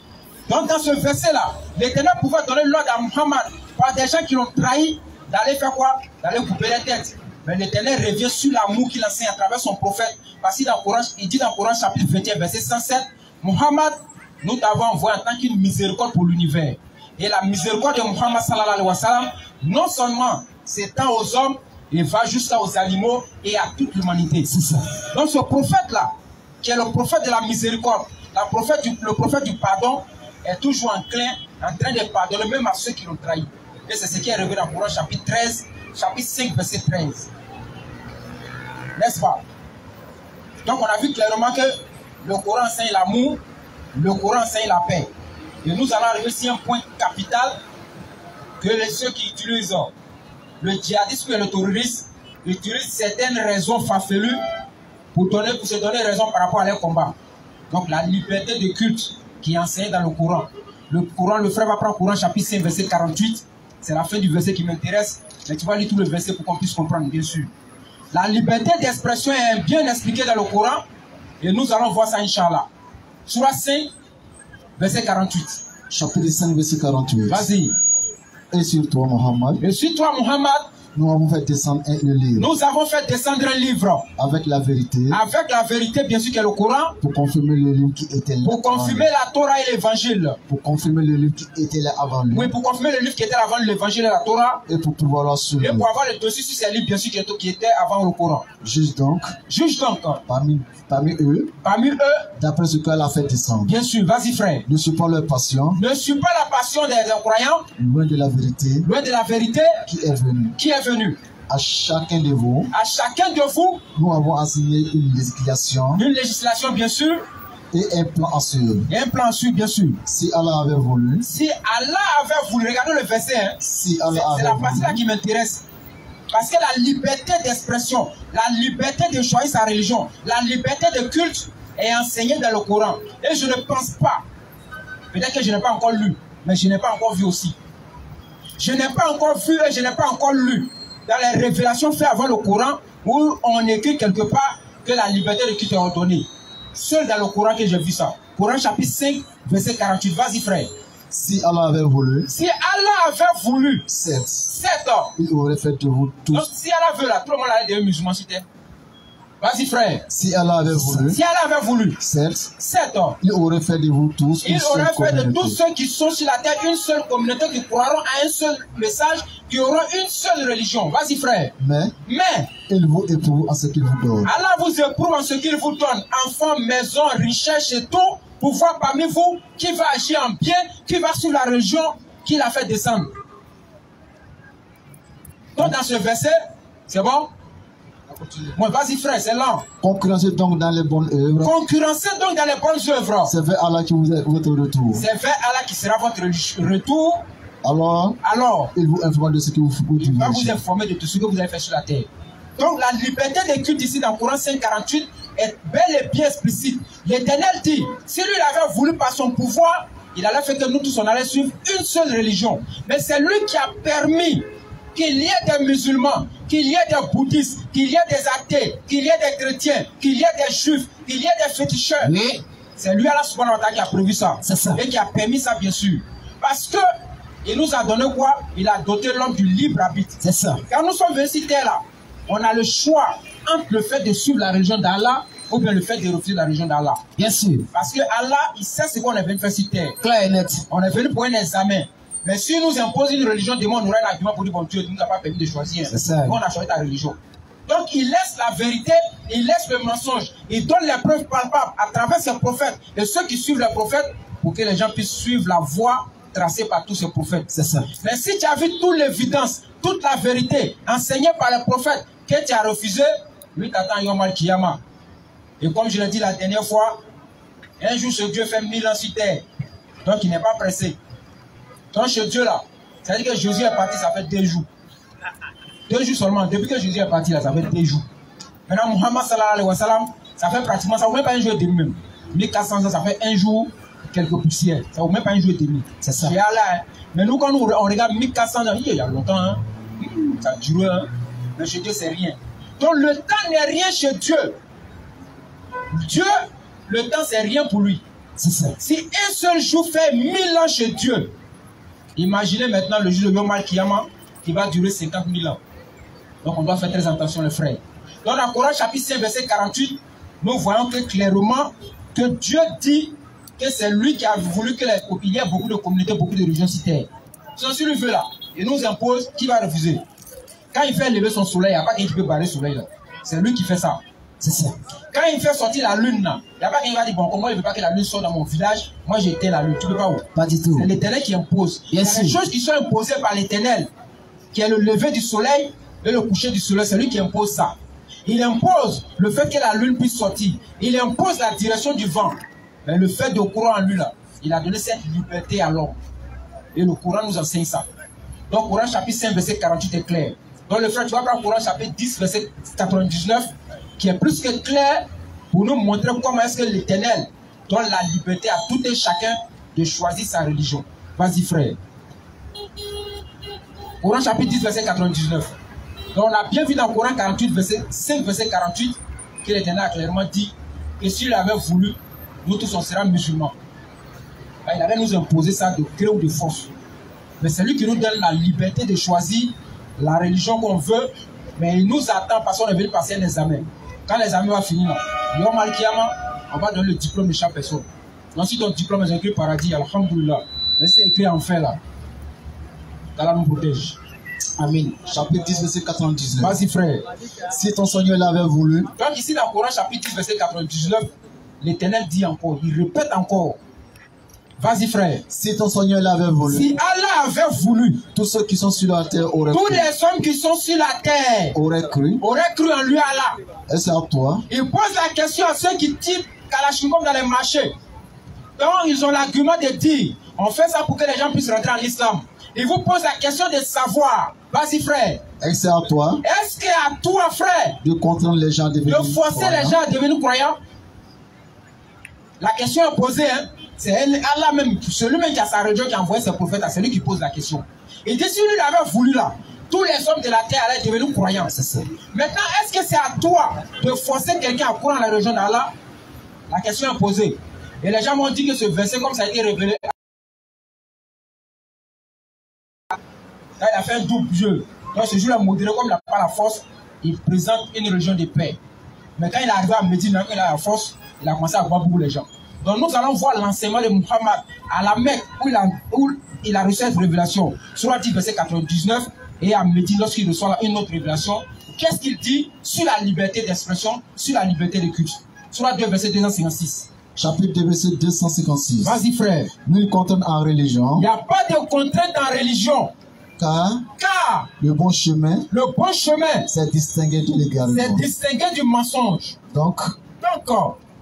Donc dans ce verset-là, l'Éternel pouvait donner l'ordre à Muhammad par des gens qui l'ont trahi d'aller faire quoi? D'aller couper les têtes. Mais l'Éternel revient sur l'amour qu'il enseigne à travers son prophète. Parce qu'il dit dans le Coran chapitre 21 verset 107, Muhammad, nous t'avons envoyé en tant qu'une miséricorde pour l'univers. Et la miséricorde de Muhammad sallallahu alayhi wa sallam, non seulement s'étend aux hommes, il va jusqu'aux animaux et à toute l'humanité. C'est ça. Donc ce prophète-là, qui est le prophète de la miséricorde, le prophète du pardon, est toujours enclin, en train de pardonner même à ceux qui l'ont trahi. Et c'est ce qui est révélé dans le Coran chapitre 13, chapitre 5, verset 13. N'est-ce pas? Donc on a vu clairement que le Coran enseigne l'amour, le Coran enseigne la paix. Et nous allons arriver sur un point capital que ceux qui utilisent le djihadisme et le terrorisme utilisent certaines raisons farfelues pour se donner raison par rapport à leur combat. Donc la liberté de culte qui est enseignée dans le Coran. Le frère va prendre le Coran chapitre 5 verset 48. C'est la fin du verset qui m'intéresse. Mais tu vas lire tout le verset pour qu'on puisse comprendre, bien sûr. La liberté d'expression est bien expliquée dans le Coran. Et nous allons voir ça, Inch'Allah. Surah 5, verset 48. Chapitre 5, verset 48. Vas-y. Et sur toi, Muhammad. Et sur toi, Muhammad. Nous avons fait descendre le livre. Nous avons fait descendre un livre. Avec la vérité. Avec la vérité, bien sûr, qui est le Coran. Pour confirmer le livre qui était là. Pour confirmer la Torah et l'évangile. Pour confirmer le livre qui était là avant lui. Oui, pour confirmer le livre qui était là avant l'évangile et la Torah. Et pour pouvoir l'assurer. Et pour avoir le dossier sur ces livres, bien sûr, qui étaient avant le Coran. Juge donc. Parmi eux. D'après ce qu'elle a fait descendre. Bien sûr, vas-y, frère. Ne suis pas leur passion. Ne suis pas la passion des incroyants. Loin de la vérité. Loin de la vérité. Qui est venue. À chacun de vous. Nous avons assigné une législation. Une législation, bien sûr. Et un plan à suivre. Et un plan à suivre, bien sûr. Si Allah avait voulu. Regardez le verset. Hein. Si Allah avait voulu. C'est la partie-là qui m'intéresse. Parce que la liberté d'expression, la liberté de choisir sa religion, la liberté de culte est enseignée dans le Coran. Et je ne pense pas, peut-être que je n'ai pas encore lu, mais je n'ai pas encore vu aussi. Je n'ai pas encore vu et je n'ai pas encore lu dans les révélations faites avant le Coran où on écrit quelque part que la liberté de culte est ordonnée. Seul dans le Coran que j'ai vu ça. Coran chapitre 5, verset 48. Vas-y, frère. Si Allah avait voulu. Si Allah avait voulu. 7 ans. Il aurait fait de vous tous. Donc si Allah veut là, tout le monde allait devenir musulman, c'était. Vas-y, frère. Si Allah avait voulu. Si Allah avait voulu. 7 ans. Il aurait fait de vous tous. Il aurait fait de tous ceux qui sont sur la terre une seule communauté qui croiront à un seul message, qui auront une seule religion. Vas-y, frère. Mais. Il vous éprouve en ce qu'il vous donne. Allah vous éprouve en ce qu'il vous donne. Enfants, maison, richesse et tout. Pour voir parmi vous qui va agir en bien, qui va sur la religion qu'il a fait descendre. Donc dans ce verset, c'est bon? Bon, vas-y frère, c'est lent. Concurrencez donc dans les bonnes œuvres. Concurrencez donc dans les bonnes œuvres. C'est vers Allah qui vous est votre retour. C'est vers Allah qui sera votre retour. Alors, il vous informe de ce que vous faites. Il va vous informer de tout ce que vous avez fait sur la terre. Donc la liberté des cultes ici dans Coran 5:48 est bel et bien explicite. L'Éternel dit, si lui avait voulu par son pouvoir, il allait faire que nous tous on allait suivre une seule religion. Mais c'est lui qui a permis qu'il y ait des musulmans, qu'il y ait des bouddhistes, qu'il y ait des athées, qu'il y ait des chrétiens, qu'il y ait des juifs, qu'il y ait des féticheurs. Oui. C'est lui Allah subhanahu wa ta'ala qui a prévu ça. C'est ça. Et qui a permis ça bien sûr. Parce que il nous a donné quoi? Il a doté l'homme du libre arbitre. C'est ça. Quand nous sommes venus ici là, on a le choix entre le fait de suivre la religion d'Allah ou bien le fait de refuser la religion d'Allah. Bien sûr. Parce que Allah, il sait ce qu'on est venu faire sur terre. Clair et net. On est venu pour un examen. Mais si nous impose une religion, demain on aura un argument pour dire bon Dieu, tu ne nous as pas permis de choisir. C'est ça. On a choisi ta religion. Donc il laisse la vérité, il laisse le mensonge, il donne les preuves palpables à travers ses prophètes et ceux qui suivent les prophètes pour que les gens puissent suivre la voie tracée par tous ces prophètes. C'est ça. Mais si tu as vu toute l'évidence, toute la vérité enseignée par les prophètes que tu as refusé, lui t'attend Yom Al-Kiyama. Et comme je l'ai dit la dernière fois, un jour ce Dieu fait 1000 ans sur terre. Donc il n'est pas pressé. Donc ce Dieu là, ça veut dire que Jésus est parti, ça fait 2 jours. 2 jours seulement. Depuis que Jésus est parti là, ça fait 2 jours. Maintenant Muhammad sallallahu alayhi wa sallam, ça fait pratiquement, ça ne vaut même pas un jour et demi même. 1400 ans, ça fait 1 jour, quelques poussières. Ça ne vaut même pas un jour et demi. C'est ça. Là, hein. Mais nous quand on regarde 1400 ans, il y a longtemps, hein. Ça dure, hein. Mais chez Dieu c'est rien. Donc le temps n'est rien chez Dieu. Dieu, le temps c'est rien pour lui. C'est ça. Si un seul jour fait 1000 ans chez Dieu, imaginez maintenant le jour de Yom Al-Kiyama qui va durer 50 000 ans. Donc on doit faire très attention les frères. Dans le Coran chapitre 5 verset 48, nous voyons que clairement que Dieu dit que c'est lui qui a voulu qu'il y ait beaucoup de communautés, beaucoup de religions sur terre. Si lui veut là, il nous impose, qui va refuser? Quand il fait lever son soleil, il n'y a pas quelqu'un qui peut barrer le soleil là. C'est lui qui fait ça. C'est ça. Quand il fait sortir la lune là, il n'y a pas quelqu'un qui va dire bon, comment il ne veut pas que la lune sorte dans mon village? Moi j'éteins la lune. Tu ne peux pas où? Pas du tout. C'est l'Éternel qui impose. Il y a des choses qui sont imposées par l'Éternel, qui est le lever du soleil et le coucher du soleil. C'est lui qui impose ça. Il impose le fait que la lune puisse sortir. Il impose la direction du vent. Mais le fait de courir en lui là, il a donné cette liberté à l'homme. Et le Coran nous enseigne ça. Donc Coran chapitre 5 verset 48 est clair. Donc le frère, tu vas prendre Coran chapitre 10 verset 99 qui est plus que clair pour nous montrer comment est-ce que l'Éternel donne la liberté à tout et chacun de choisir sa religion. Vas-y frère. Coran chapitre 10 verset 99. Donc on a bien vu dans Coran 48 verset 5 verset 48 que l'Éternel a clairement dit que s'il avait voulu, nous tous on sera musulmans. Il allait nous imposer ça de gré ou de force. Mais c'est lui qui nous donne la liberté de choisir la religion qu'on veut, mais il nous attend parce qu'on est venu passer un examen. Quand l'examen va finir, Yom Al-Kiyama, on va donner le diplôme de chaque personne. Donc si ton diplôme est écrit paradis, alhamdoulilah. Mais c'est écrit en fait là. Allah nous protège. Amen. Chapitre 10, verset 99. Vas-y frère. Si ton Seigneur l'avait voulu. Donc ici dans le Coran chapitre 10, verset 99, l'Éternel dit encore, il répète encore. Vas-y frère. Si ton Seigneur l'avait voulu. Si Allah avait voulu. Tous ceux qui sont sur la terre auraient tous cru. les hommes qui sont sur la terre auraient cru en lui Allah. Et c'est à toi. Il pose la question à ceux qui tirent Kalachnikov dans les marchés. Donc ils ont l'argument de dire, on fait ça pour que les gens puissent rentrer en islam. Il vous pose la question de savoir. Vas-y frère. Et c'est à toi. Est-ce que à toi frère de contraindre les gens à devenir croyants? De forcer les gens à devenir croyants? La question est posée, hein. C'est Allah même, celui-même qui a sa religion qui a envoyé ses prophètes, c'est lui qui pose la question. Il dit si lui l'avait voulu là, tous les hommes de la terre allaient devenir croyants. C'est ça. Maintenant, est-ce que c'est à toi de forcer quelqu'un à croire dans la religion d'Allah? La question est posée. Et les gens m'ont dit que ce verset, comme ça a été révélé, là, il a fait un double jeu. Donc ce jour-là, modéré, comme il n'a pas la force, il présente une religion de paix. Mais quand il est arrivé à Médine, quand il a la force, il a commencé à voir beaucoup les gens. Donc nous allons voir l'enseignement de Muhammad à la Mecque où il a reçu cette révélation. Surah 10 verset 99 et à Médine lorsqu'il reçoit une autre révélation. Qu'est-ce qu'il dit sur la liberté d'expression, sur la liberté de culte? Surah 2 verset 256. Chapitre 2 verset 256. Vas-y frère. Nulle contrainte en religion. Il n'y a pas de contrainte en religion. Car le bon chemin c'est distingué de l'égarement. C'est distingué du mensonge. Donc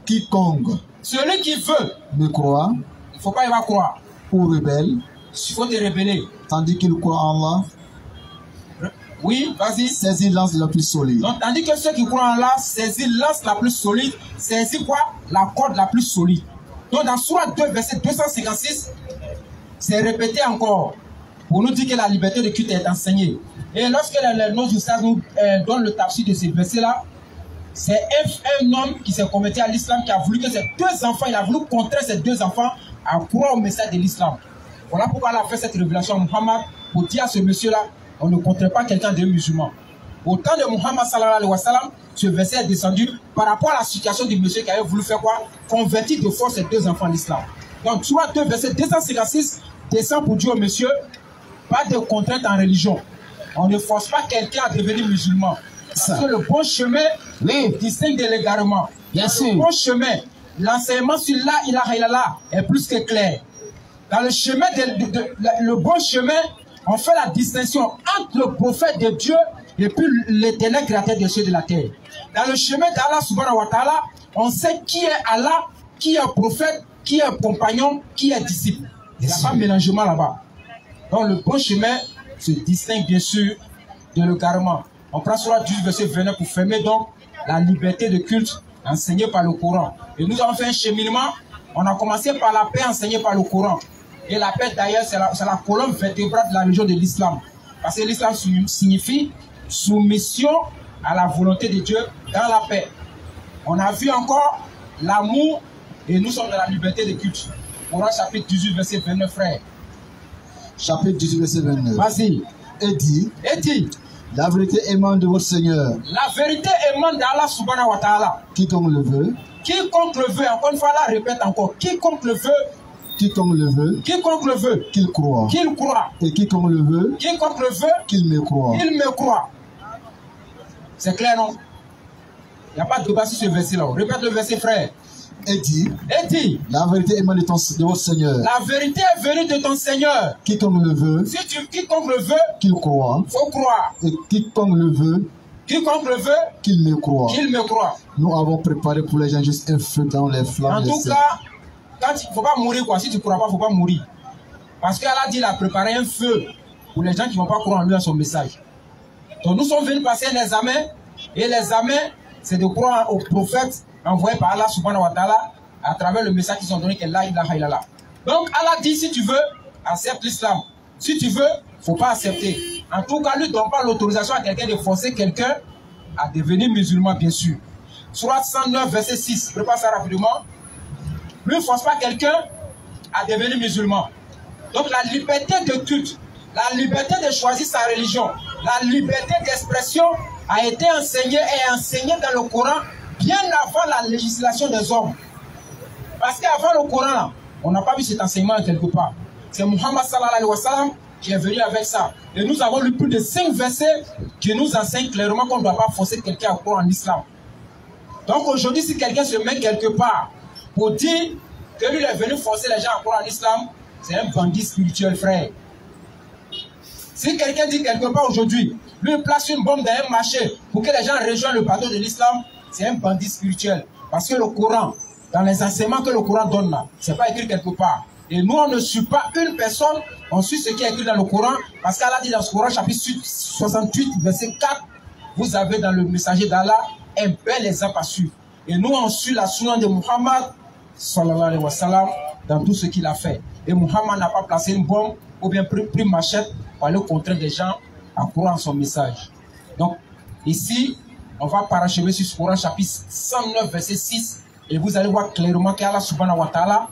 quiconque celui qui veut ne croit, il ne faut pas y avoir croire. Ou rebelle, il faut te rébeller. Tandis qu'il croit en Allah. Oui, vas-y. Saisis l'anse la plus solide. Donc, tandis que ceux qui croient en Allah saisissent l'anse la plus solide, saisissent quoi? La corde la plus solide. Donc, dans Sourate 2, verset 256, c'est répété encore pour nous dire que la liberté de culte est enseignée. Et lorsque nos ustaz nous donnent le tafsir de ces versets-là, c'est un homme qui s'est converti à l'islam, qui a voulu que ses deux enfants, il a voulu contrer ses deux enfants à croire au message de l'islam. Voilà pourquoi il a fait cette révélation à Muhammad pour dire à ce monsieur-là, on ne contraint pas quelqu'un de musulman. Au temps de Muhammad sallallahu alayhi wa sallam, ce verset est descendu par rapport à la situation du monsieur qui avait voulu faire quoi? Convertir de force ses deux enfants à l'islam. Donc, tu vois, 2 verset 256 descend pour dire au monsieur, pas de contrainte en religion. On ne force pas quelqu'un à devenir musulman. Parce que le bon chemin distingue de l'égarement. Bien sûr. Le bon chemin, l'enseignement sur la ilaha illallah est plus que clair. Dans le chemin, le bon chemin, on fait la distinction entre le prophète de Dieu et puis l'éternel créateur des cieux et de la terre. Dans le chemin d'Allah subhanahu wa ta'ala, on sait qui est Allah, qui est prophète, qui est compagnon, qui est disciple. Il n'y a pas de mélangement là-bas. Donc le bon chemin se distingue bien sûr de l'égarement. On prend sur la 10 verset 29 pour fermer donc la liberté de culte enseignée par le Coran. Et nous avons fait un cheminement. On a commencé par la paix enseignée par le Coran. Et la paix d'ailleurs c'est la colonne vertébrale de la religion de l'islam. Parce que l'islam signifie soumission à la volonté de Dieu dans la paix. On a vu encore l'amour et nous sommes dans la liberté de culte. Coran chapitre 18 verset 29 frère. Chapitre 18 verset 29. Vas-y. Et dit. La vérité émane de votre Seigneur. La vérité émane d'Allah subhanahu wa ta'ala. Quiconque le veut. Quiconque le veut. Encore une fois, là, répète encore. Quiconque le veut. Quiconque le veut. Quiconque le veut. Qu'il croit. Qu'il croit. Et quiconque le veut. Quiconque le veut. Qu'il me croit. Il me croit. C'est clair, non? Il n'y a pas de débat sur ce verset-là. Répète le verset, frère. Et dit. La vérité émane de votre Seigneur. La vérité est venue de ton Seigneur. Quiconque le veut. Quiconque le veut. Qu'il croit. Faut croire. Et quiconque le veut. Quiconque le veut. Qu'il me croit. Qu'il me croit. Nous avons préparé pour les gens juste un feu dans les flammes. En tout cas, quand il ne faut pas mourir, quoi. Si tu ne crois pas, il ne faut pas mourir. Parce qu'Allah a dit qu'il a préparé un feu pour les gens qui ne vont pas croire en lui, à son message. Donc nous sommes venus passer un examen. Et l'examen, c'est de croire aux prophètes envoyés par Allah subhanahu wa ta'ala à travers le message qu'ils ont donné, que la ilaha illallah. Donc Allah dit, si tu veux, accepte l'islam. Si tu veux, il ne faut pas accepter. En tout cas, lui ne donne pas l'autorisation à quelqu'un de forcer quelqu'un à devenir musulman, bien sûr. Sourate 109, verset 6. Prépare ça rapidement. Lui ne force pas quelqu'un à devenir musulman. Donc la liberté de culte, la liberté de choisir sa religion, la liberté d'expression a été enseignée dans le Coran bien avant la législation des hommes. Parce qu'avant le Coran, là, on n'a pas vu cet enseignement quelque part. C'est Muhammad sallallahu alayhi wa sallam qui est venu avec ça. Et nous avons lu plus de 5 versets qui nous enseignent clairement qu'on ne doit pas forcer quelqu'un à croire en islam. Donc aujourd'hui, si quelqu'un se met quelque part pour dire que lui est venu forcer les gens à croire en islam, c'est un bandit spirituel, frère. Si quelqu'un dit quelque part aujourd'hui, lui place une bombe dans un marché pour que les gens rejoignent le bateau de l'islam, c'est un bandit spirituel. Parce que le Coran, dans les enseignements que le Coran donne là, c'est pas écrit quelque part. Et nous, on ne suit pas une personne, on suit ce qui est écrit dans le Coran, parce qu'Allah dit dans ce Coran, chapitre 68, verset 4, vous avez dans le messager d'Allah un bel exemple à suivre. Et nous, on suit la sunna de Muhammad, sallallahu alayhi wa sallam, dans tout ce qu'il a fait. Et Muhammad n'a pas placé une bombe, ou bien pris une machette, pour aller contraindre des gens à croire en son message. Donc, ici, on va parachever sur ce Coran, chapitre 109, verset 6, et vous allez voir clairement qu'Allah subhanahu wa ta'ala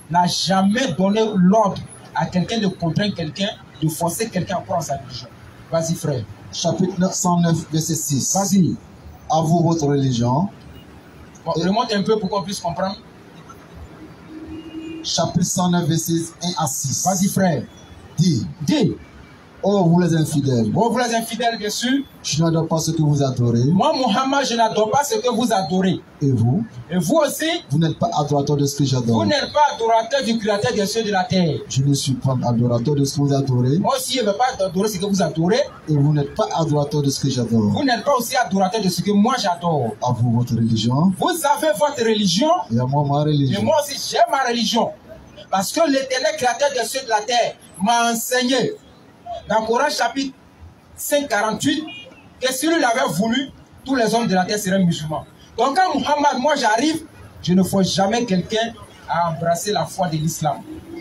n'a jamais donné l'ordre à quelqu'un de contraindre quelqu'un, de forcer quelqu'un à croire en sa religion. Vas-y, frère. Chapitre 109, verset 6. Vas-y. À vous votre religion. Bon, remonte un peu pour qu'on puisse comprendre. Chapitre 109, verset 1 à 6. Vas-y, frère. Dis. Oh, vous les infidèles. Oh, vous les infidèles, bien sûr. Je n'adore pas ce que vous adorez. Moi, Muhammad, je n'adore pas ce que vous adorez. Et vous? Et vous aussi? Vous n'êtes pas adorateur de ce que j'adore. Vous n'êtes pas adorateur du créateur des cieux de la terre. Je ne suis pas adorateur de ce que vous adorez. Moi aussi, je ne veux pas adorer ce que vous adorez. Et vous n'êtes pas adorateur de ce que j'adore. Vous n'êtes pas aussi adorateur de ce que moi j'adore. À vous votre religion. Vous avez votre religion. Et à moi ma religion. Et moi aussi, j'ai ma religion. Parce que l'éternel créateur des cieux de la terre m'a enseigné. Dans le Coran chapitre 5:48 que si lui l'avait voulu, tous les hommes de la terre seraient musulmans. Donc quand Muhammad, moi j'arrive, je ne force jamais quelqu'un à embrasser la foi de l'islam.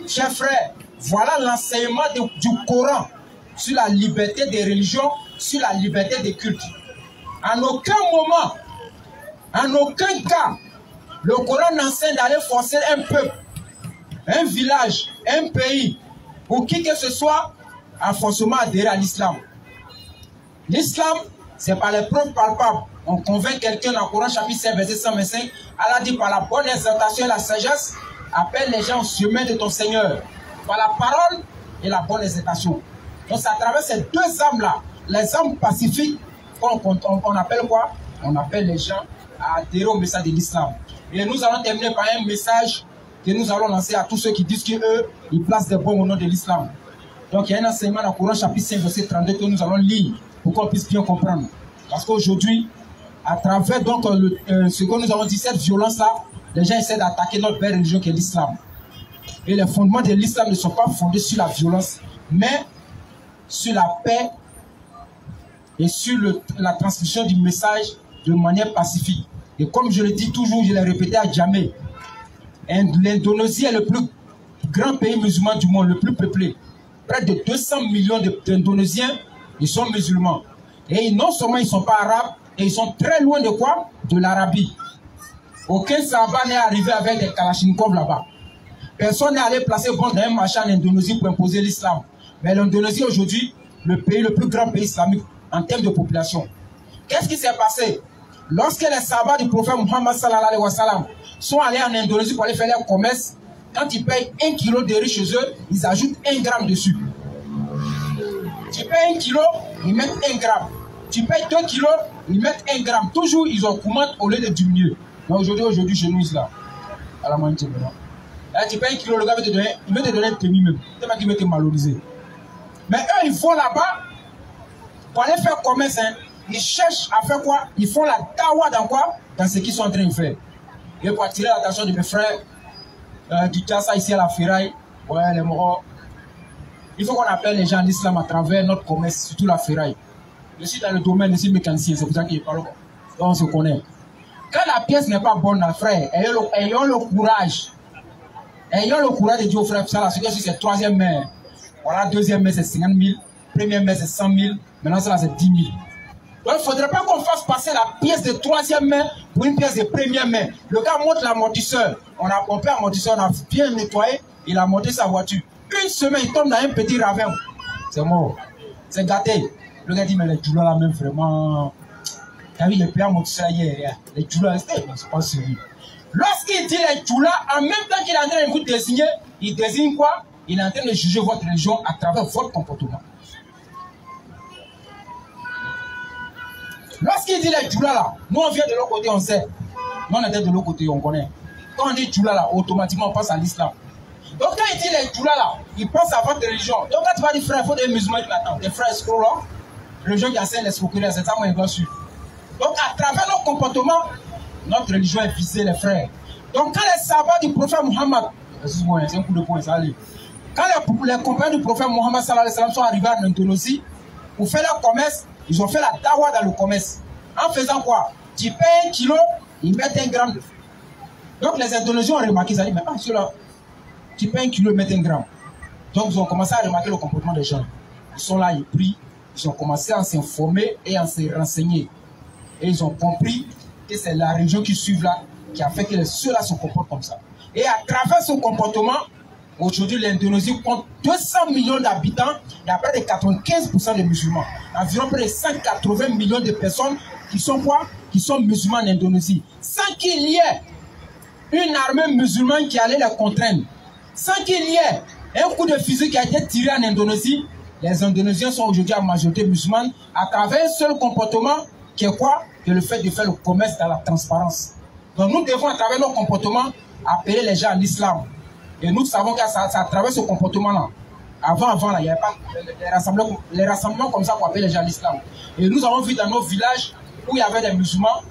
Chers frères, voilà l'enseignement du Coran sur la liberté des religions, sur la liberté des cultes. En aucun moment, en aucun cas, le Coran n'enseigne d'aller forcer un peuple, un village, un pays, ou qui que ce soit, à forcément adhérer à l'islam. L'islam, c'est par les preuves palpables. On convainc quelqu'un dans le Coran chapitre 7, verset 125, Allah dit par la bonne exhortation et la sagesse, appelle les gens au chemin de ton Seigneur. Par la parole et la bonne exhortation. Donc c'est à travers ces deux âmes-là, les âmes pacifiques, qu'on appelle quoi? On appelle les gens à adhérer au message de l'islam. Et nous allons terminer par un message que nous allons lancer à tous ceux qui disent qu'eux, ils placent des bombes au nom de l'islam. Donc il y a un enseignement dans le Coran chapitre 5, verset 32 que nous allons lire pour qu'on puisse bien comprendre. Parce qu'aujourd'hui, à travers donc ce que nous avons dit, cette violence-là, les gens essaient d'attaquer notre belle religion qui est l'islam. Et les fondements de l'islam ne sont pas fondés sur la violence, mais sur la paix et sur la transmission du message de manière pacifique. Et comme je le dis toujours, je l'ai répété à jamais, l'Indonésie est le plus grand pays musulman du monde, le plus peuplé. Près de 200 millions d'Indonésiens, ils sont musulmans. Et non seulement ils ne sont pas arabes, et ils sont très loin de quoi? De l'Arabie. Aucun Sahaba n'est arrivé avec des Kalachnikov là-bas. Personne n'est allé placer bon dans un marché en Indonésie pour imposer l'islam. Mais l'Indonésie aujourd'hui, le plus grand pays islamique en termes de population. Qu'est-ce qui s'est passé? Lorsque les Sahaba du prophète Muhammad sallallahu alayhi wa sallam sont allés en Indonésie pour aller faire leur commerce, quand ils payent 1 kilo de riz chez eux, ils ajoutent 1 gramme dessus. Tu payes 1 kilo, ils mettent 1 gramme. Tu payes 2 kilos, ils mettent 1 gramme. Toujours, ils augmentent au lieu de diminuer. Mais aujourd'hui, chez nous, là, à la moitié maintenant. Là, tu payes 1 kilo, le gars va te donner, il va te donner un demi même. C'est pas qu'il va te maloriser. Mais eux, ils vont là-bas pour aller faire commerce. Hein. Ils cherchent à faire quoi? Ils font la dawa dans quoi? Dans ce qu'ils sont en train de faire. Et pour attirer l'attention de mes frères, du Tchassa ici à la Ferraille, ouais, les morts. Il faut qu'on appelle les gens en islam à travers notre commerce, surtout la Ferraille. Je suis dans le domaine, je suis mécanicien, c'est pour ça qu'il parle. On se connaît. Quand la pièce n'est pas bonne, frère, ayons le courage. Ayons le courage de dire aux frères, ça là, c'est 3e mai. Voilà, 2e mai, c'est 50 000. 1er mai, c'est 100 000. Maintenant, ça là, c'est 10 000. Donc, il ne faudrait pas qu'on fasse passer la pièce de 3e mai pour une pièce de 1er mai. Le gars monte l'amortisseur. On a pompé l'amortisseur, on a bien nettoyé. Il a monté sa voiture. Une semaine, il tombe dans un petit ravin. C'est mort. C'est gâté. Le gars dit, mais les djoulas là même vraiment. T'as vu les pères amortisseurs hier. Les djoulas, c'est pas sérieux. Lorsqu'il dit les djoulas, en même temps qu'il est en train de vous désigner, il désigne quoi? Il est en train de juger votre religion à travers votre comportement. Lorsqu'il dit les djoulas là, nous on vient de l'autre côté, on sait. Nous on était de l'autre côté, on connaît. Quand on dit djoulas là, automatiquement on passe à l'islam. Donc quand il dit les djoulas là, il pense à votre religion. Donc quand tu vas dire frère, il faut des musulmans qui m'attendent. Des frères escrocs là, religion qui enseigne l'escroquerie, c'est ça moi il dois suivre. Donc à travers nos comportements, notre religion est visée les frères. Donc quand les sabbats du prophète Muhammad, c'est un coup de poing, ça allait. Quand les compagnons du prophète Muhammad sallallahu alayhi wa sallam sont arrivés en Indonésie, pour faire leur commerce, ils ont fait la dawa dans le commerce. En faisant quoi? Tu payes 1 kilo, ils mettent 1 gramme. Donc les Indonésiens ont remarqué, ils ont dit, mais ah, ceux-là, tu payes 1 kilo, ils mettent 1 gramme. Donc ils ont commencé à remarquer le comportement des gens. Ils sont là, ils prient, ils ont commencé à s'informer et à se renseigner. Et ils ont compris que c'est la religion qui suit là qui a fait que ceux-là se comportent comme ça. Et à travers ce comportement, aujourd'hui l'Indonésie compte 200 millions d'habitants et à près de 95% de musulmans. Environ près de 180 millions de personnes qui sont quoi? Qui sont musulmans en Indonésie. Sans qu'il y ait une armée musulmane qui allait les contraindre. Sans qu'il y ait un coup de fusil qui a été tiré en Indonésie, les Indonésiens sont aujourd'hui en majorité musulmane à travers un seul comportement qui est quoi? Que le fait de faire le commerce dans la transparence. Donc nous devons à travers nos comportements appeler les gens à l'islam. Et nous savons que c'est à travers ce comportement-là. Avant, là, il n'y avait pas les rassemblements comme ça pour appeler les gens à l'islam. Et nous avons vu dans nos villages où il y avait des musulmans,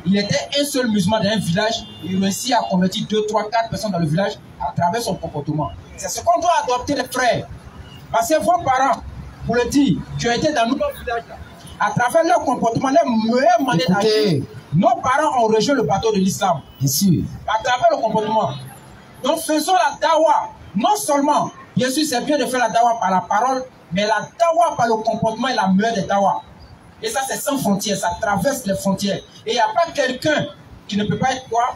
il était un seul musulman dans un village, il réussit à convertir 2, 3, 4 personnes dans le village à travers son comportement. C'est ce qu'on doit adopter les frères. Parce que vos parents, pour le dire, qui ont été dans nos villages, à travers leur comportement, leur meilleure manière d'agir, nos parents ont rejoint le bateau de l'islam. Bien sûr. À travers le comportement. Donc faisons la dawa. Non seulement, bien sûr, c'est bien de faire la dawa par la parole, mais la dawa par le comportement est la meilleure des dawa. Et ça, c'est sans frontières, ça traverse les frontières. Et il n'y a pas quelqu'un qui ne peut pas être quoi,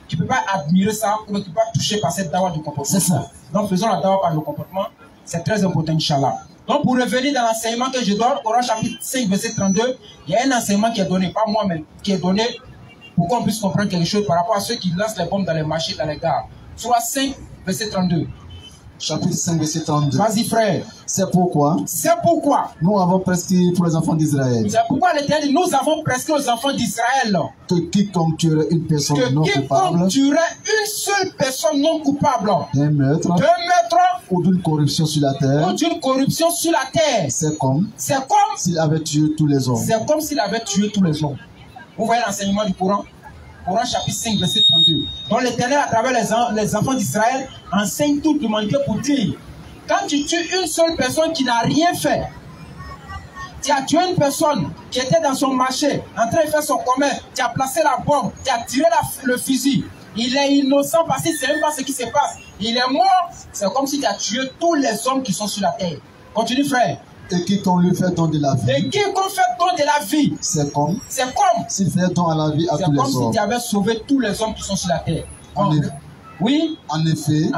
qui ne peut pas admirer ça, ou qui ne peut pas toucher par cette dawa du comportement. C'est ça. Donc faisons la dawa par le comportement, c'est très important, Inch'Allah. Donc pour revenir dans l'enseignement que je donne, Coran chapitre 5, verset 32, il y a un enseignement qui est donné, pas moi, mais qui est donné pour qu'on puisse comprendre quelque chose par rapport à ceux qui lancent les bombes dans les marchés, dans les gares. Surah 5, verset 32. Chapitre 5, verset 32. Vas-y, frère. C'est pourquoi nous avons prescrit pour les enfants d'Israël. C'est pourquoi l'Éternel dit, nous avons prescrit aux enfants d'Israël que quiconque tuerait une personne non coupable, une seule personne non coupable d'un meurtre ou d'une corruption sur la terre, c'est comme s'il avait tué tous les hommes. C'est comme s'il avait tué tous les hommes. Vous voyez l'enseignement du Coran? Coran chapitre 5, verset 32. Donc l'Éternel, à travers les enfants d'Israël, enseigne toute l'humanité pour dire, quand tu tues une seule personne qui n'a rien fait, tu as tué une personne qui était dans son marché, en train de faire son commerce, tu as placé la bombe, tu as tiré le fusil, il est innocent parce qu'il ne sait même pas ce qui se passe, il est mort, c'est comme si tu as tué tous les hommes qui sont sur la terre. Continue, frère. Et quiconque lui fait don de la vie. Et quiconque fait don de la vie. C'est comme s'il fait don à la vie à tous les hommes. C'est comme si tu avais sauvé tous les hommes qui sont sur la terre. Oui. En effet.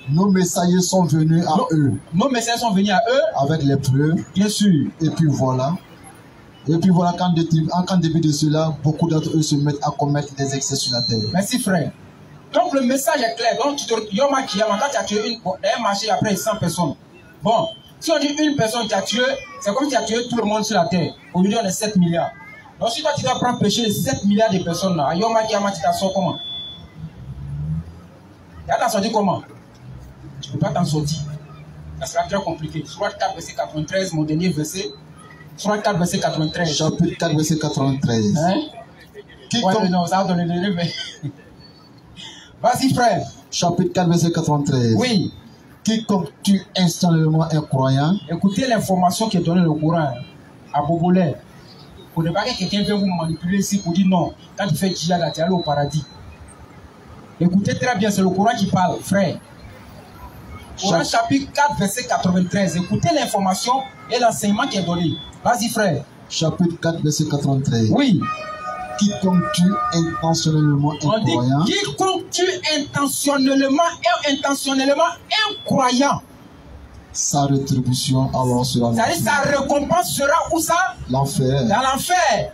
Nos messagers sont venus à eux. Nos messagers sont venus à eux. Avec les preuves. Bien sûr. Et puis voilà, qu'en début de cela, beaucoup d'entre eux se mettent à commettre des excès sur la terre. Merci, frère. Donc le message est clair. Donc quand tu as tué un marché après 100 personnes. Bon. Si on dit une personne qui a tué, c'est comme si tu as tué tout le monde sur la terre. Aujourd'hui, on est 7 milliards. Donc si toi, tu dois prendre péché de 7 milliards de personnes là, Yoma Kiyama, tu t'en sors comment? Tu vas t'en sortir comment? Tu ne peux pas t'en sortir. Ça sera très compliqué. Surah 4, verset 93, mon dernier verset. Surah 4, verset 93. Chapitre 4, verset 93. Hein? Ouais, non, ça va donner le mais... Vas-y, frère. Chapitre 4, verset 93. Oui. Quiconque tue instantanément un croyant. Écoutez l'information qui est donnée au Coran à Bobolais. Pour ne pas que quelqu'un vienne vous manipuler ici pour dire non, quand tu fais djihad, tu es allé au paradis. Écoutez très bien, c'est le Coran qui parle, frère. Coran chapitre 4, verset 93. Écoutez l'information et l'enseignement qui est donné. Vas-y, frère. Chapitre 4, verset 93. Oui. Quiconque tue intentionnellement un croyant. Quiconque tue intentionnellement un croyant. Sa rétribution alors sera l'enfer. C'est-à-dire sa récompense sera où ça? L'enfer. Dans l'enfer.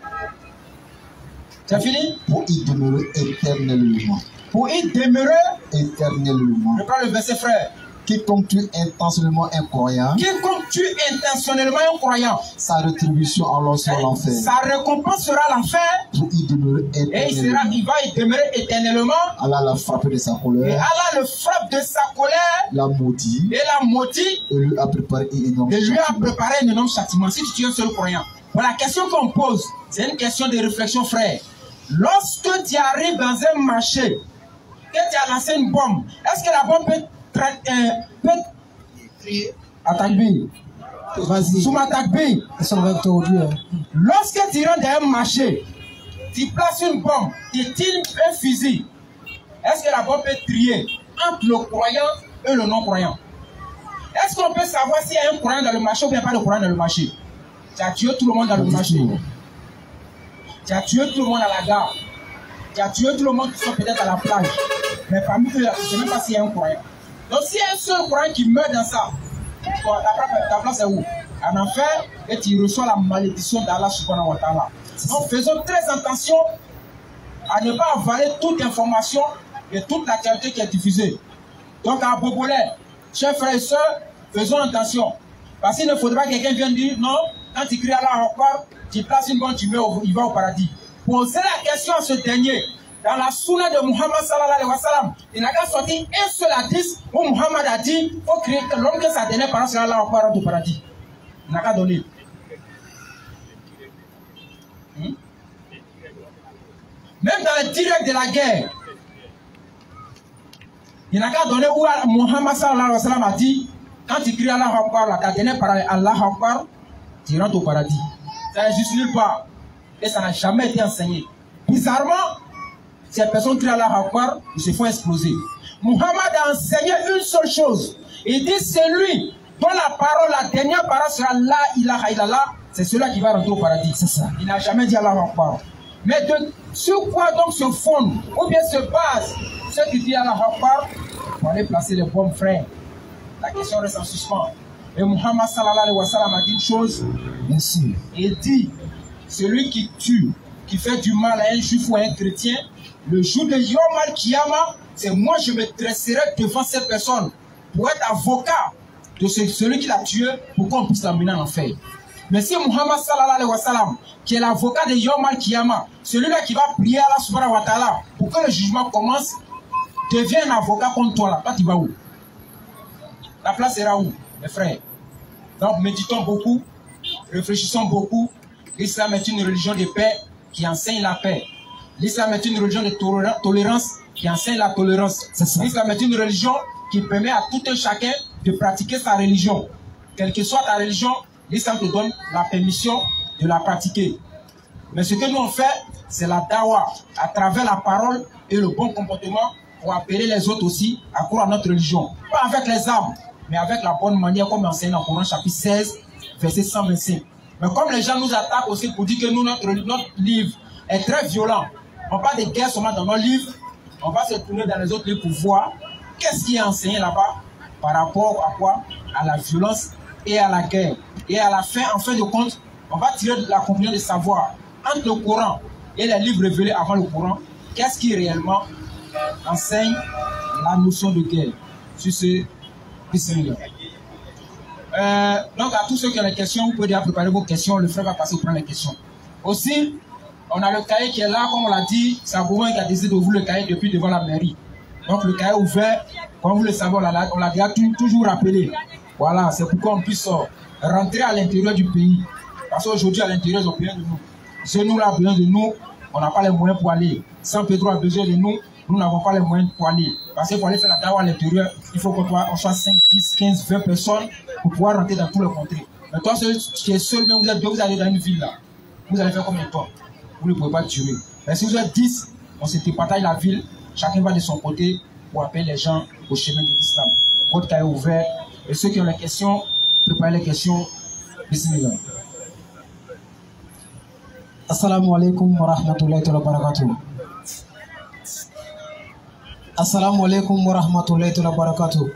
C'est fini? Pour y demeurer éternellement. Pour y demeurer éternellement. Je prends le verset, frère. Quiconque tue intentionnellement un croyant. Quiconque tue intentionnellement un croyant. Sa rétribution alors sera l'enfer. Sa récompense sera l'enfer. Pour y demeurer éternellement. Et il va y demeurer éternellement. Allah la frappe de sa colère. Et Allah le frappe de sa colère. La maudit. Et la maudit. Et lui a préparé un énorme châtiment. Si tu tues un seul croyant. Voilà, la question qu'on pose, c'est une question de réflexion, frère. Lorsque tu arrives dans un marché, que tu as lancé une bombe, est-ce que la bombe peut attaque B. Vas-y. Sous ma attaque B. Lorsque tu rentres dans un marché, tu places une bombe, tu tires un fusil. Est-ce que la bombe peut trier entre le croyant et le non-croyant? Est-ce qu'on peut savoir s'il y a un croyant dans le marché ou bien pas de croyant dans le marché? Tu as tué tout le monde dans le marché. Tu as tué tout le monde à la gare. Tu as tué tout le monde qui sont peut-être à la plage. Mais parmi eux, tu ne sais même pas s'il y a un croyant. Donc s'il y a un seul croyant qui meurt dans ça, ta place est où? En enfer, et tu reçois la malédiction d'Allah subhanahu wa ta'ala. Donc faisons très attention à ne pas avaler toute information et toute l'actualité qui est diffusée. Donc à Bobolais, chers frères et sœurs, faisons attention. Parce qu'il ne faudra pas que quelqu'un vienne dire non, quand tu cries Allah Akbar, tu places une bombe, tu meurs, il va au paradis. Posez la question à ce dernier. Dans la sunna de Muhammad sallallahu alayhi wa sallam, il n'a qu'à sortir un seul hadith où Muhammad a dit il faut créer que l'homme que sa dernière parole sera Allah Akbar au paradis. Il n'a qu'à donner. Même dans le direct de la guerre, il n'a qu'à donner où Muhammad sallallahu alayhi wa sallam a dit Quand tu cries Allah Akbar, ta dernière parole Allah Akbar, tu rentres au paradis. Ça n'existe nulle part. Et ça n'a jamais été enseigné. Bizarrement, ces personnes crient Allah Akbar, ils se font exploser. Muhammad a enseigné une seule chose. Il dit celui dont la parole, la dernière parole sera La ilaha illallah, c'est celui qui va rentrer au paradis. C'est ça. Il n'a jamais dit Allah Akbar. Mais sur quoi donc se fondent, ou bien se basent ceux qui disent Allah Akbar pour aller placer les bombes, frères? La question reste en suspens. Et Muhammad sallallahu alayhi wa sallam a dit une chose. Merci. Il dit, celui qui tue, qui fait du mal à un juif ou à un chrétien, le jour de Yom al-Kiyama, c'est moi je me dresserai devant cette personne pour être avocat de celui qui l'a tué pour qu'on puisse l'amener en enfer. Mais si Muhammad sallallahu alayhi wa sallam, qui est l'avocat de Yom al-Kiyama, celui-là qui va prier à Allah subhanahu wa ta'ala pour que le jugement commence, devient un avocat contre toi là, toi tu vas où? La place sera où, mes frères? Donc méditons beaucoup, réfléchissons beaucoup. L'islam est une religion de paix qui enseigne la paix. L'islam est une religion de tolérance qui enseigne la tolérance. L'islam est une religion qui permet à tout un chacun de pratiquer sa religion. Quelle que soit ta religion, l'islam te donne la permission de la pratiquer. Mais ce que nous on fait, c'est la dawa, à travers la parole et le bon comportement, pour appeler les autres aussi à croire à notre religion. Pas avec les armes, mais avec la bonne manière, comme enseigne dans le Coran chapitre 16, verset 125. Mais comme les gens nous attaquent aussi pour dire que nous, notre livre est très violent, on parle de guerre seulement dans nos livres, on va se tourner dans les autres livres pour voir qu'est-ce qui est enseigné là-bas par rapport à quoi? À la violence et à la guerre. Et à la fin, en fin de compte, on va tirer la conclusion de savoir entre le Coran et les livres révélés avant le Coran, qu'est-ce qui réellement enseigne la notion de guerre. Sur ce, bismillah. Donc à tous ceux qui ont des questions, vous pouvez déjà préparer vos questions, le frère va passer pour prendre les questions. Aussi, on a le cahier qui est là, comme on l'a dit, c'est un gouvernement qui a décidé d'ouvrir le cahier depuis devant la mairie. Donc le cahier est ouvert, comme vous le savez, on l'a déjà toujours rappelé. Voilà, c'est pour qu'on puisse rentrer à l'intérieur du pays. Parce qu'aujourd'hui, à l'intérieur, ils ont besoin de nous. Si nous avons besoin de nous, on n'a pas les moyens pour aller. Saint Pedro a besoin de nous, nous n'avons pas les moyens pour aller. Parce que pour aller faire la dawa à l'intérieur, il faut qu'on soit 5, 10, 15, 20 personnes pour pouvoir rentrer dans tout le contrées. Mais toi, qui est seul, mais vous allez dans une ville là. Vous allez faire combien de temps? Vous ne pouvez pas tuer. Mais si vous êtes 10, on se départage la ville, chacun va de son côté pour appeler les gens au chemin de l'islam. Votre cahier est ouvert. Et ceux qui ont les questions, préparez les questions. Bismillah. Assalamu alaikum wa rahmatullahi wa barakatuh. Assalamu alaikum wa rahmatullahi wa barakatuh.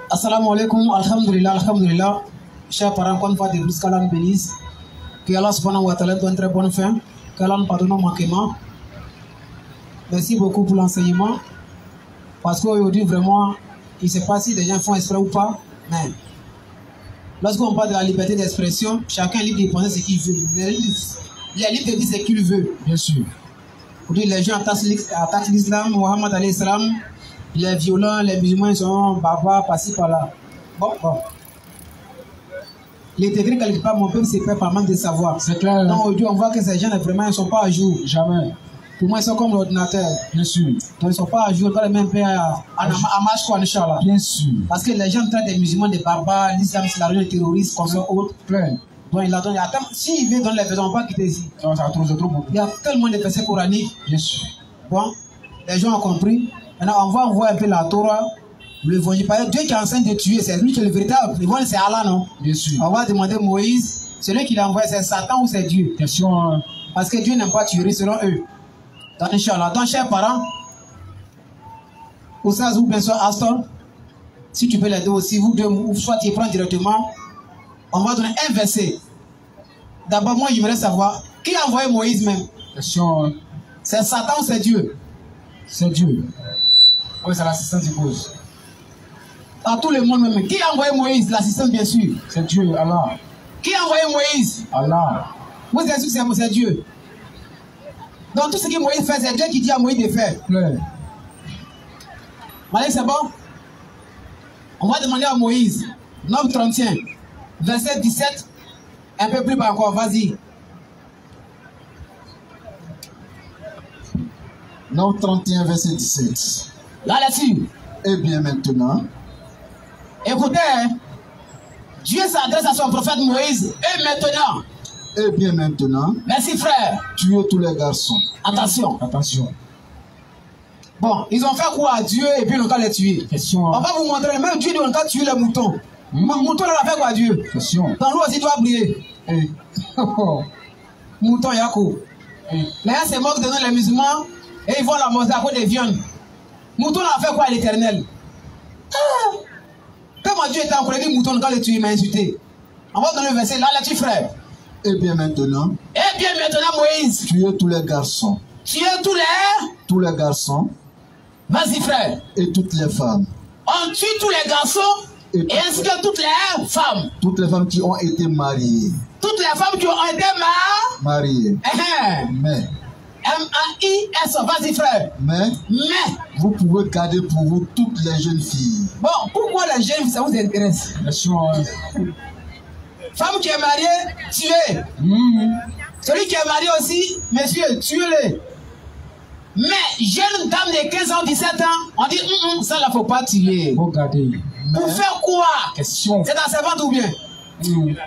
Assalamu alaikum, alhamdulillah, alhamdulillah. Chers parents, qu'on va de plus qu'Allah nous bénisse. Que Allah subhanahu wa ta'ala donne très bonne fin. Qu'Allah nous pardonne nos manquements. Merci beaucoup pour l'enseignement. Parce qu'aujourd'hui, vraiment, il ne sait pas si les gens font exprès ou pas. Mais lorsqu'on parle de la liberté d'expression, chacun est libre de penser ce qu'il veut. Il est libre de dire ce qu'il veut, bien sûr. Aujourd'hui, les gens attaquent l'islam, Mohammed alayhi salam, il est violent, les musulmans sont barbares, par-ci, par-là. Bon. L'intégrer quelque part, mon peuple, c'est fait par manque de savoir. C'est clair. Donc aujourd'hui, on voit que ces gens, vraiment, ils ne sont pas à jour. Jamais. Pour moi, ils sont comme l'ordinateur. Bien sûr. Donc ils ne sont pas à jour, pas les mêmes pays à marche, quoi, Inch'Allah. Bien sûr. Parce que les gens traitent des musulmans des barbares, l'islam, c'est la religion terroriste, comme ça, autre. Plein. Donc il a donné. S'il veut donner les versets, on ne va pas quitter ici. Non, ça va trop beaucoup. Il y a tellement de versets coraniques. Bien sûr. Bon, les gens ont compris. Maintenant, on va voir un peu la Torah. Le l'évangile. Dieu qui enseigne de tuer, c'est lui qui est le véritable. L'évangile, c'est Allah, non? Bien sûr. On va demander à Moïse, celui qui l'a envoyé, c'est Satan ou c'est Dieu? Question. Parce que Dieu n'aime pas tuer selon eux. Donc, Inch'Allah. Donc, chers parents, Oussaz ou bien sûr Astor, si tu peux les deux aussi, vous deux, ou soit tu prends directement, on va donner un verset. D'abord, moi, j'aimerais savoir, qui a envoyé Moïse même? Question. C'est Satan ou c'est Dieu? C'est Dieu. Oui, c'est l'assistance du cause. À tout le monde même. Qui a envoyé Moïse? L'assistance, bien sûr. C'est Dieu, Allah. Qui a envoyé Moïse? Allah. Vous êtes sûr que c'est Dieu? Donc tout ce que Moïse fait, c'est Dieu qui dit à Moïse de faire. Ouais. Allez, c'est bon? On va demander à Moïse, Nombre 31, verset 17, un peu plus bas encore, vas-y. Nombre 31, verset 17. Là-dessus. Et bien maintenant. Écoutez, Dieu s'adresse à son prophète Moïse. Et maintenant. Et bien maintenant. Merci frère. Tuez tous les garçons. Attention. Attention. Bon, ils ont fait quoi à Dieu et puis on va les tuer. Question. On va vous montrer, même Dieu dit on va tuer les moutons. Le mouton là, on a fait quoi à Dieu? Question. Dans l'eau aussi, tu vas briller. Mouton Yako. Les gens se moquent de nous les musulmans et ils vont la manger à cause des viandes. Mouton là, on a fait quoi à l'Éternel? Comment Dieu était en colère, dit mouton quand le tuer, il m'a insulté. On va donner le verset là, là-dessus, frère. Et bien maintenant. Et bien maintenant, Moïse. Tuez tous les garçons. Tuez tous les garçons. Vas-y, frère. Et toutes les femmes. On tue tous les garçons et ainsi que toutes les femmes. Toutes les femmes qui ont été mariées. Toutes les femmes qui ont été mariées. Mais. M-A-I-S, vas-y, frère. Mais. Vous pouvez garder pour vous toutes les jeunes filles. Bon, pourquoi les jeunes filles, ça vous intéresse? Femme qui est mariée, tuez. Celui qui est marié aussi, messieurs, tuez-les. Mais jeune dame de 15 ans, 17 ans, on dit ça ne faut pas tuer. Regardez. Pour faire quoi? Question. C'est dans ses ventes ou bien?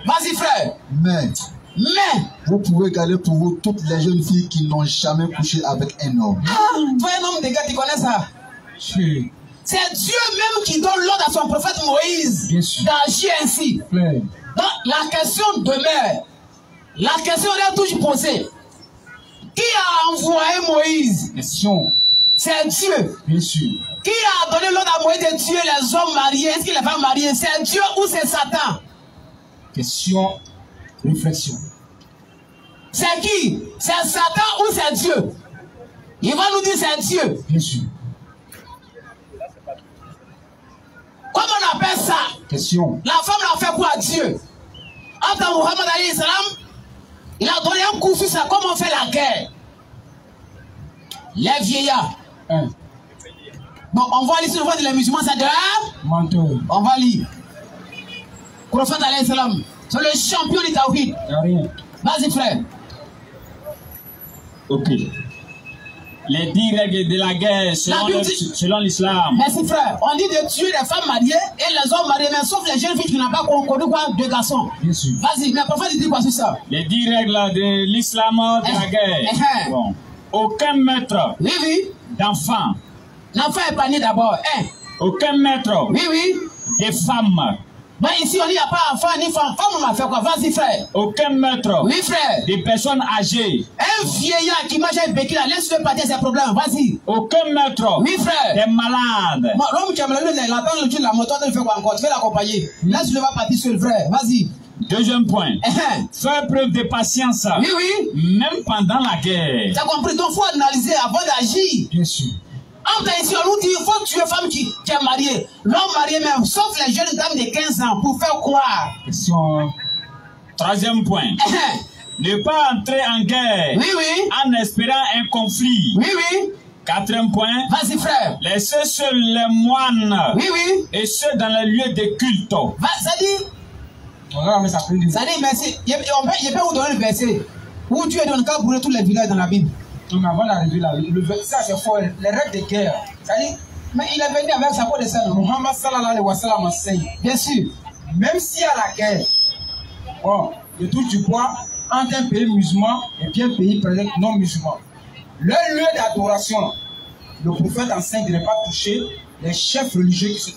Vas-y, frère. Mais vous pouvez garder pour vous toutes les jeunes filles qui n'ont jamais couché avec un homme. Toi, un homme de gars, tu connais ça? C'est Dieu même qui donne l'ordre à son prophète Moïse d'agir ainsi. Donc, la question demeure. La question est toujours posée. Qui a envoyé Moïse? Question. C'est Dieu. Bien sûr. Qui a donné l'ordre à Moïse de tuer les hommes mariés? Est-ce qu'il les femmes mariées? C'est Dieu ou c'est Satan? Question. Réflexion. C'est qui? C'est Satan ou c'est Dieu? Il va nous dire c'est Dieu. Bien sûr. Comment on appelle ça? Question. La femme l'a fait quoi à Dieu? Après Muhammad alayhi salam, il a donné un coup sur ça. Comment on fait la guerre? Les vieillards. Bon, on va lire sur le voie de les musulmans, c'est de menteur. On va lire. Prophète alayhi salam, c'est le champion du tawhid. Rien. Vas-y, frère. Ok. Les 10 règles de la guerre selon l'islam. Merci, frère. On dit de tuer les femmes mariées et les hommes mariés, mais sauf les jeunes filles qui n'ont pas connu quoi, deux garçons. Bien sûr. Vas-y, mais le prophète dit quoi sur ça? Les 10 règles de l'islam de la guerre. Bon. Aucun maître d'enfant. L'enfant est pas né d'abord. Aucun maître des femmes. Mais ici, on dit qu'il n'y a pas enfant ni femme. Femme, on m'a fait quoi? Vas-y, frère. Aucun maître. Oui, frère. Des personnes âgées. Un vieillard qui mange un béquille là, laisse-le partir ses problèmes. Vas-y. Aucun maître. Oui, frère. Des malades. L'homme qui a malade, il attend le jour de la moto, il fait quoi encore? Tu veux l'accompagner. Laisse-le va partir seul, frère. Vas-y. Deuxième point. Faire preuve de patience. Oui. Même pendant la guerre. Tu as compris? Donc, il faut analyser avant d'agir. Bien sûr. Ici, on nous dit qu'il faut tuer une femme qui est mariée. L'homme marié même, sauf les jeunes dames de 15 ans. Pour faire quoi? Question. Troisième point. Ne pas entrer en guerre. En espérant un conflit. Quatrième point. Vas-y, frère. Laissez seuls les moines. Et ceux dans les lieux de culte. Ça dit. Ça dit, merci. Je peux vous donner le verset où Dieu donne qu'à brûler tous les villages dans la Bible. Donc avant d'arriver là, ça c'est fort. Les règles de guerre. Ça dit, mais il est venu avec sa peau de sang. Muhammad sallallahu alayhi wa sallam enseigne. Bien sûr. Même s'il y a la guerre, bon, je touche du poids entre un pays musulman et bien un pays non musulman. Le lieu d'adoration, le prophète enseigne de ne pas toucher les chefs religieux qui sont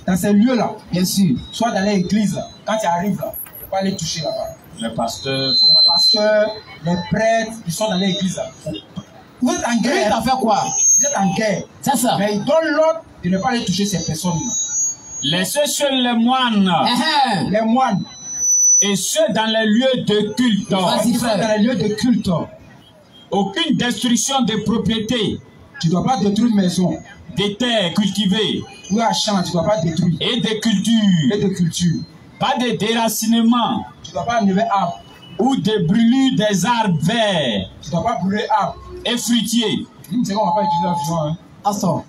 dans ces lieux-là. Bien sûr. Soit dans l'église, quand tu arrives là, il ne faut pas les toucher là-bas. Les pasteurs, les prêtres, ils sont dans l'église là. Vous êtes en guerre. Tu as fait quoi? Vous êtes en guerre. C'est ça. Mais ils donnent l'ordre de ne pas les toucher ces personnes-là. Laissez seuls les moines. Les moines. Et ceux dans les lieux de culte. Vas-y, frère. Dans les lieux de culte. Aucune destruction des propriétés. Tu ne dois pas détruire une maison. Des terres cultivées. Ou un champ, tu ne dois pas détruire. Et des cultures. Et des cultures. Pas de déracinement. Tu ne dois pas enlever arbre. Ou de brûlure des arbres verts. Tu ne dois pas brûler arbre. Et fruitiers. C'est qu'on ne va pas utiliser la violence. Attends.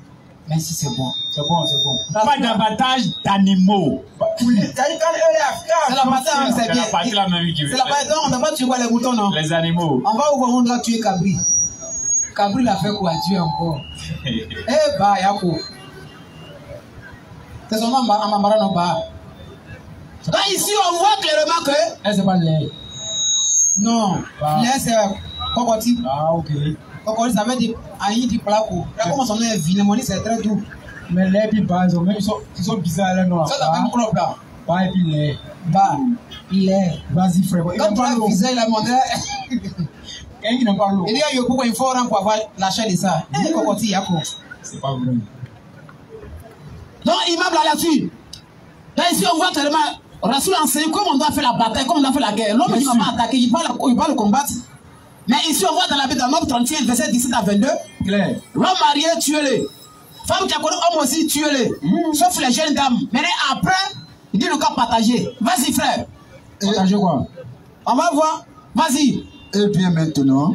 Merci, c'est bon. C'est bon, c'est bon. Pas d'abattage d'animaux. Oui. C'est la partie, c'est bien. C'est la partie la même qui veut. C'est la partie, on n'a pas tué quoi les moutons, non? Les animaux. On va ouvrir, on doit tuer cabri. Kabri l'a fait quoi Dieu encore. Eh bah Yako. C'est son nom Amamara non pas. Donc ici on voit clairement que. Elle c'est pas l'air. Non. L'air c'est Kokoti. Ah ok. Kokoti ça veut dire Aïe du placo. Là comment son nom est vilain, c'est très doux. Mais l'air puis bas, ils sont bizarres là non. Ça dans même club là. Pas et puis l'air. Bah l'air. Vas-y frère. Quand tu as visé la monnaie. Quelqu'un qui n'a pas l'eau. Il y a eu beaucoup d'infos pour avoir l'achat de ça. Kokoti Yako. C'est pas vrai. Donc immeuble là-dessus. Là ici on voit tellement Rasoul enseigne comment on doit faire la bataille, comment on doit faire la guerre. L'homme qui ne va pas attaquer, il va le combattre. Mais ici on voit dans la Bible, dans Nombre 31, verset 17 à 22. Claire. L'homme marié, tuez-les. Femme qui a connu homme aussi, tuez-les. Sauf les jeunes dames. Mais après, il dit le cas partagé. Vas-y frère. Partagez quoi? On va voir. Vas-y. Et bien maintenant.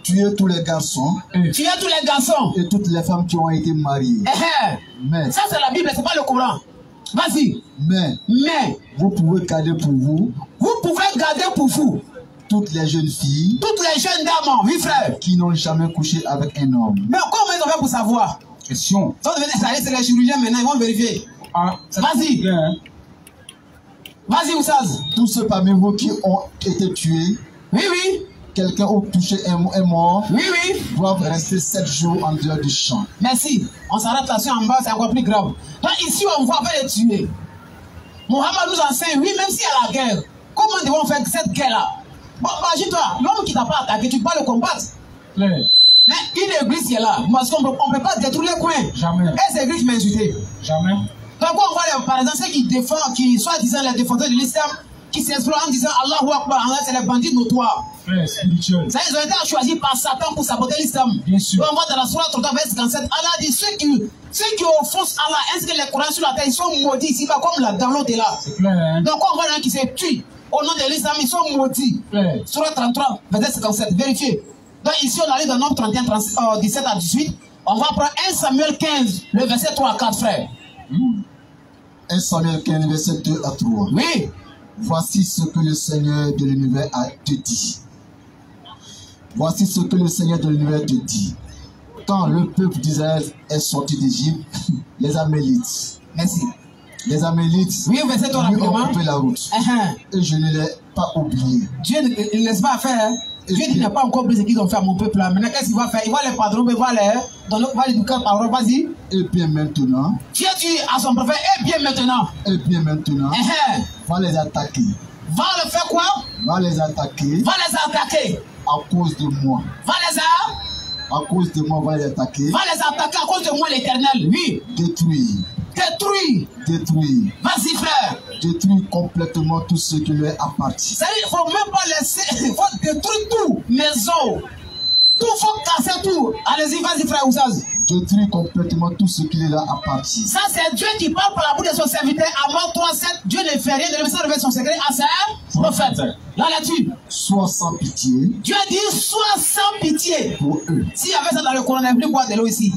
Tuez tous les garçons. Tuez tous les garçons. Et toutes les femmes qui ont été mariées. Mais. Ça c'est la Bible, c'est pas le Coran. Vas-y. Mais. Vous pouvez garder pour vous. Vous pouvez garder pour vous. Toutes les jeunes filles. Toutes les jeunes dames, oui frère. Qui n'ont jamais couché avec un homme. Mais comment ils ont fait pour savoir? Question. Ça devait être c'est les chirurgiens maintenant, ils vont vérifier. Ah, vas-y. Vas-y Oussaz. Tous ceux parmi vous qui ont été tués. Oui. Quelqu'un a touché un mort. Oui. Doivent rester 7 jours en dehors du champ. Merci. On s'arrête là-dessus en bas, c'est encore plus grave. Donc ici, on voit faire les tuer. Mohamed nous enseigne, oui, même s'il y a la guerre, comment devons faire cette guerre-là? Bon, imagine-toi, l'homme qui t'a pas attaqué, tu peux le combattre. Mais une église qui est là, parce qu'on ne peut pas détruire les coins. Jamais. Et cette église m'a insulté. Jamais. Donc on voit, par exemple, ceux qui défendent, qui soi-disant les défenseurs de l'islam, qui s'exploitent en disant Allahu Akbar, c'est les bandits notoires. Spirituel. Ça, ils ont été choisis par Satan pour saboter l'islam. Bien sûr. On voit dans la sourate 33, verset 57, Allah dit ceux qui offensent Allah, inscrivent les Corans sur la terre, ils sont maudits ici-bas, comme là, dans l'autre là. C'est clair, hein? Donc on voit là qui se tuent au nom de l'islam, ils sont maudits. Sourate 33, verset 57, vérifiez. Donc ici, on arrive dans Nombre 31, 17 à 18. On va prendre 1 Samuel 15, le verset 3 à 4, frère. 1 Samuel 15, verset 2 à 3. Oui. Voici ce que le Seigneur de l'univers te dit. Voici ce que le Seigneur de l'univers te dit. Quand le peuple d'Israël est sorti d'Égypte, les Amélites. Merci. Les Amélites lui ont coupé la route. Et je ne l'ai pas oublié. Dieu ne laisse pas faire. Dieu qui n'a pas encore pris ce qu'ils ont fait à mon peuple là. Maintenant, qu'est-ce qu'il va faire? Il va les pardonner, il va les éduquer par parole. Vas-y. Et bien maintenant. Dieu dit à son prophète, et bien maintenant. Et bien maintenant. Va les attaquer. Va le faire quoi? Va les attaquer. Va les attaquer. À cause de moi. À cause de moi, va les attaquer. Va les attaquer à cause de moi, l'Éternel. Oui. Détruire. Vas-y, frère. Détruire complètement tout ce qui leur appartient. C'est-à-dire, il ne faut même pas laisser. Il faut détruire tout. Maison. Tout, il faut casser tout. Allez-y, vas-y, frère Oussaz. Détruire complètement tout ce qui leur appartient. Ça, c'est Dieu qui parle par la bouche de son serviteur. Avant 3-7, Dieu ne fait rien. De le révéler son secret à ses prophètes. Là, là-dessus. Sois sans pitié. Dieu dit, sois sans pitié. Pour eux. S'il y avait ça dans le Coran, on n'aurait plus boire de l'eau ici.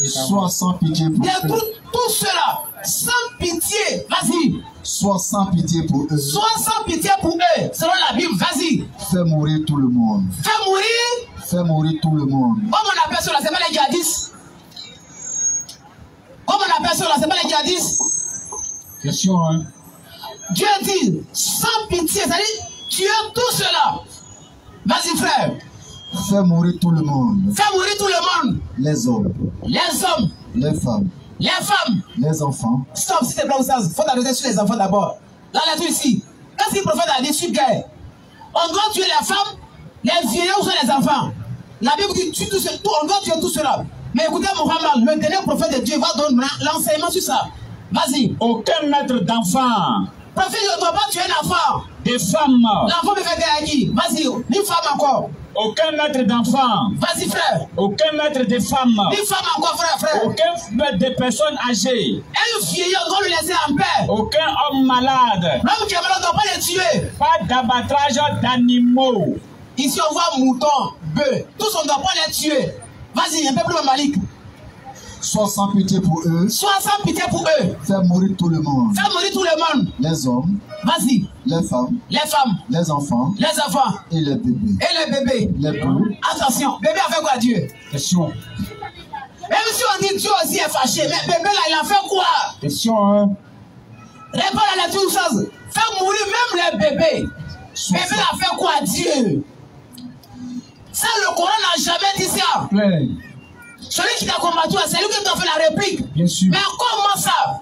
Sois sans pitié pour eux. Tout cela, sans pitié, vas-y. Sois sans pitié pour eux. Sois sans pitié pour eux, selon la Bible, vas-y. Fais mourir tout le monde. Fais mourir tout le monde. Comme on appelle cela, c'est pas les djihadistes. Comme on appelle cela, c'est pas les djihadistes. Question, hein. Dieu dit, sans pitié, c'est-à-dire, tu as tout cela. Vas-y, frère. Fais mourir tout le monde. Fais mourir tout le monde. Les hommes. Les femmes. Les enfants. Stop, s'il te plaît, il faut t'arrêter sur les enfants d'abord. Là, là-dessus ici. Qu'est-ce que le prophète a dit sur guerre? On doit tuer les femmes, les vieillards ou les enfants. La Bible dit, on doit tuer tout cela. Mais écoutez, Mohammed, le dernier prophète de Dieu va donner l'enseignement sur ça. Vas-y. Aucun maître d'enfant. Prophète ne doit pas tuer un enfant. Des femmes. L'enfant me fait guerre à qui? Vas-y, une femme encore. Aucun maître d'enfant. Vas-y, frère. Aucun maître de femmes. Une femme encore, frère. Aucun maître de personnes âgées. Un vieillard, on doit le laisser en paix. Aucun homme malade. L'homme qui est malade, on ne doit pas le tuer. Pas d'abattage d'animaux. Ici, on voit moutons, bœufs. Tous, on ne doit pas les tuer. Vas-y, un peu plus Malik. Sois sans pitié pour eux. Sois sans pitié pour eux. Fais mourir tout le monde. Fais mourir tout le monde. Les hommes. Vas-y. les femmes, les enfants et les bébés. Les bœufs. Attention, bébé a fait quoi à Dieu? Question. Même si on dit Dieu aussi est fâché, mais bébé là, il a fait quoi? Question, hein. Réponds à la toute chose. Faire mourir même les bébés. Bébé a fait quoi à Dieu? Ça, le Coran n'a jamais dit ça. Ouais. Celui qui t'a combattu, c'est lui qui t'a fait la réplique. Bien sûr. Mais comment ça?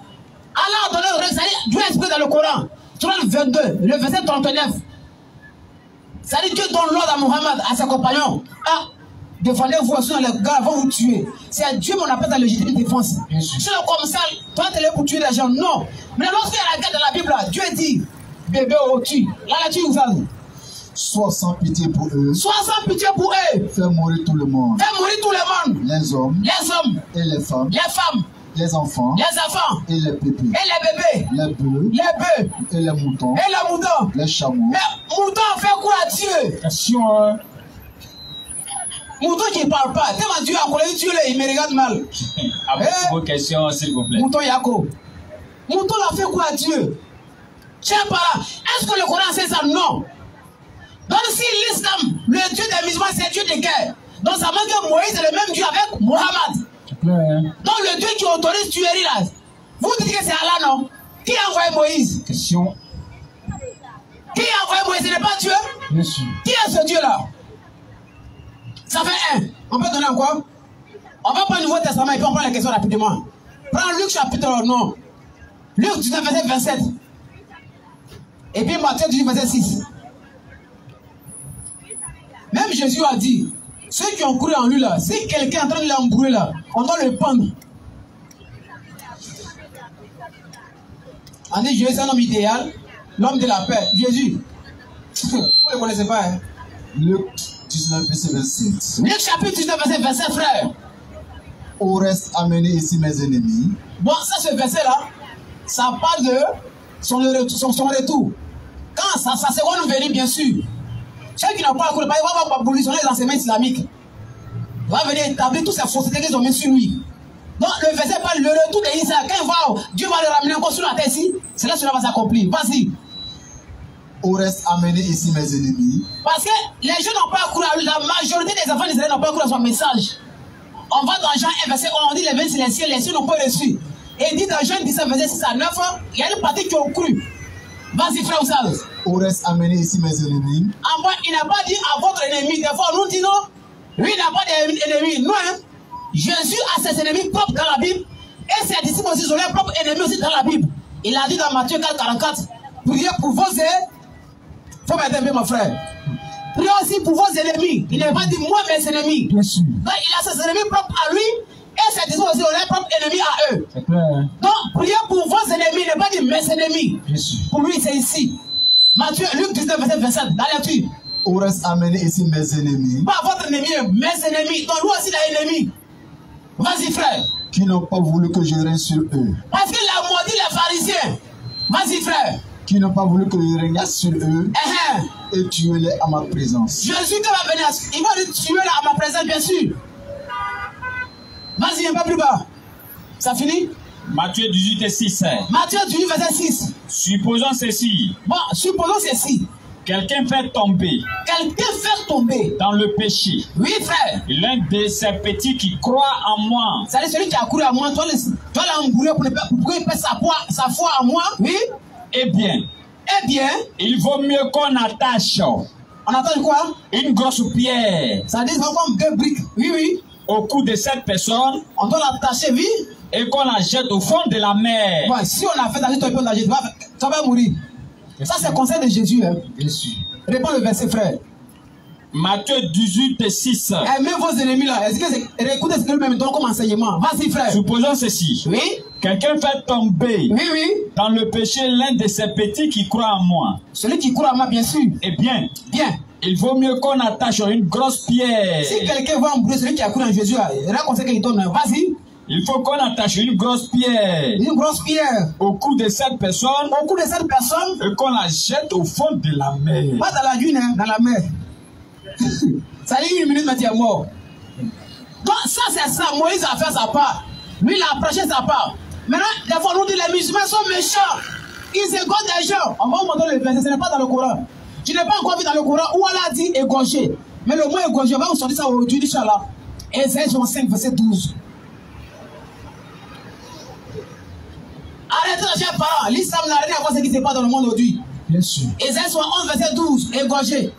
Allah a donné le règle, Dieu explique dans le Coran. Surah 22, le verset 39. Ça dit Dieu donne l'ordre à Muhammad, à ses compagnons. Ah, défendez-vous, sinon les gars vont vous tuer. C'est Dieu qu'on appelle la légitime défense. Sinon comme ça, toi tu es là pour tuer les gens. Non. Mais lorsqu'il y a la guerre de la Bible, là, Dieu dit, bébé au tue. Là, tu vous avez. Sois sans pitié pour eux. Sois sans pitié pour eux. Fais mourir tout le monde. Fais mourir tout le monde. Les hommes. Et les femmes. Les enfants. Et les bébés. Les bœufs. Et les moutons. Les chameaux. Mais mouton fait quoi à Dieu? Question, hein. Mouton qui ne parle pas. Tellement Dieu a collé Dieu, il me regarde mal. Avec vos questions, s'il vous plaît. Mouton Yako. Mouton a fait quoi à Dieu? Tiens par là. Est-ce que le Coran sait ça? Non. Donc si l'islam, le Dieu des musulmans, c'est Dieu de guerre. Donc ça manque que Moïse est le même Dieu avec Mohammed. Donc le Dieu qui autorise tuerie là, vous dites que c'est Allah, non? Qui a envoyé Moïse? Question. Qui a envoyé Moïse? Ce n'est pas Dieu? Bien sûr. Qui est ce Dieu là? Ça fait 1. On peut donner encore? On va prendre le Nouveau Testament et puis on prend la question rapidement. Prends Luc chapitre 9. Luc 19 verset 27. Et puis Matthieu 18 verset 6. Même Jésus a dit, ceux qui ont cru en lui là, si quelqu'un est en train de l'embrouiller là, on doit le pendre. On dit Jésus est un homme idéal, l'homme de la paix. Jésus, vous ne le connaissez pas, hein? Luc 19 verset 27. Luc chapitre 19 verset 27, frère. Au reste, amenez ici mes ennemis. Bon, ça, ce verset là, ça parle de son retour. Quand sa seconde venue, bien sûr. Ceux qui n'ont pas cru, il va abolitionner les enseignements islamiques. Il va venir établir toutes ces faussetés qu'ils ont mis sur lui. Donc le verset parle le retour d'Isa. Quand Dieu va le ramener encore sur la terre ici, c'est là que cela va s'accomplir. Vas-y. Au reste, amenez ici mes ennemis. Parce que les gens n'ont pas cru à lui. La majorité des enfants d'Israël n'ont pas cru à son message. On va dans Jean 1 verset 1, on dit les cieux n'ont pas reçu. Et il dit dans Jean 17 verset 6 à 9, il y a une partie qui ont cru. Vas-y frère Oussal. Au reste, amenez ici mes ennemis. En moi, il n'a pas dit à votre ennemi. Des fois, on nous dit non. Lui, il n'a pas d'ennemis. Non, hein. Jésus a ses ennemis propres dans la Bible. Et ses disciples aussi ont leurs propres ennemis aussi dans la Bible. Il a dit dans Matthieu 4, 44, priez pour vos ennemis. Faut m'aider bien, mon frère. Priez aussi pour vos ennemis. Il n'a pas dit moi, mes ennemis. Bien sûr. Donc, il a ses ennemis propres à lui. Et ses disciples aussi ont leurs propres ennemis à eux. C'est clair. Donc, priez pour vos ennemis. Il n'a pas dit mes ennemis. Bien sûr. Pour lui, c'est ici. Matthieu, Luc 19, verset 27, dans la lecture. Au reste, amenez ici mes ennemis. Pas votre ennemi, mes ennemis. Donc lui aussi, il a ennemi. Vas-y, frère. Qui n'ont pas voulu que je règne sur eux. Parce qu'il a maudit les pharisiens. Vas-y, frère. Qui n'ont pas voulu que je règne sur eux. Et tuez-les à ma présence. Jésus qui va venir, il va les tuer à ma présence, bien sûr. Vas-y, un peu plus bas. Ça finit? Matthieu 18 et 6. Matthieu 18, verset 6. Supposons ceci. Bon, supposons ceci. Quelqu'un fait tomber. Quelqu'un fait tomber. Dans le péché. Oui, frère. L'un de ces petits qui croit en moi. C'est celui qui a couru à moi. Toi, l'embrouiller pour qu'il pèse sa foi en moi. Oui. Eh bien. Il vaut mieux qu'on attache. On attache quoi? Une grosse pierre. Ça dit comme 2 briques. Oui. Au cou de cette personne. On doit l'attacher, oui. Et qu'on la jette au fond de la mer. Bon, si on a fait d'aller, tu vas mourir. Ça, c'est le conseil de Jésus. Hein. Bien sûr. Réponds le verset, frère. Matthieu 18 et 6. Aimez vos ennemis là. Écoutez ce que lui-même donne comme enseignement. Vas-y, frère. Supposons ceci. Oui. Quelqu'un fait tomber. Oui. Dans le péché l'un de ces petits qui croit en moi. Celui qui croit en moi, bien sûr. Eh bien. Il vaut mieux qu'on attache une grosse pierre. Si quelqu'un va embrouiller celui qui a cru en Jésus, il y a un conseil qu'il donne. Vas-y. Il faut qu'on attache une grosse pierre. Une grosse pierre. Au cou de cette personne. Et qu'on la jette au fond de la mer. Pas dans la dune, hein, dans la mer. Ça dit 1 minute, mais tu es mort. Donc ça, c'est ça. Moïse a fait sa part. Lui, il a approché sa part. Maintenant, des fois, on nous dit les musulmans sont méchants. ils égorgent des gens. On va vous montrer le verset, ce n'est pas dans le Coran. Tu n'es pas encore vu dans le Coran où Allah dit égorger. Mais le mot égorger, on va vous sortir ça aujourd'hui, Inch'Allah. Ésaïe 65, verset 12. Arrêtez de chers parents. L'islam n'a rien à voir avec ce qui se passe dans le monde aujourd'hui. Bien sûr. Ésaïe 71, verset 12. Égorger.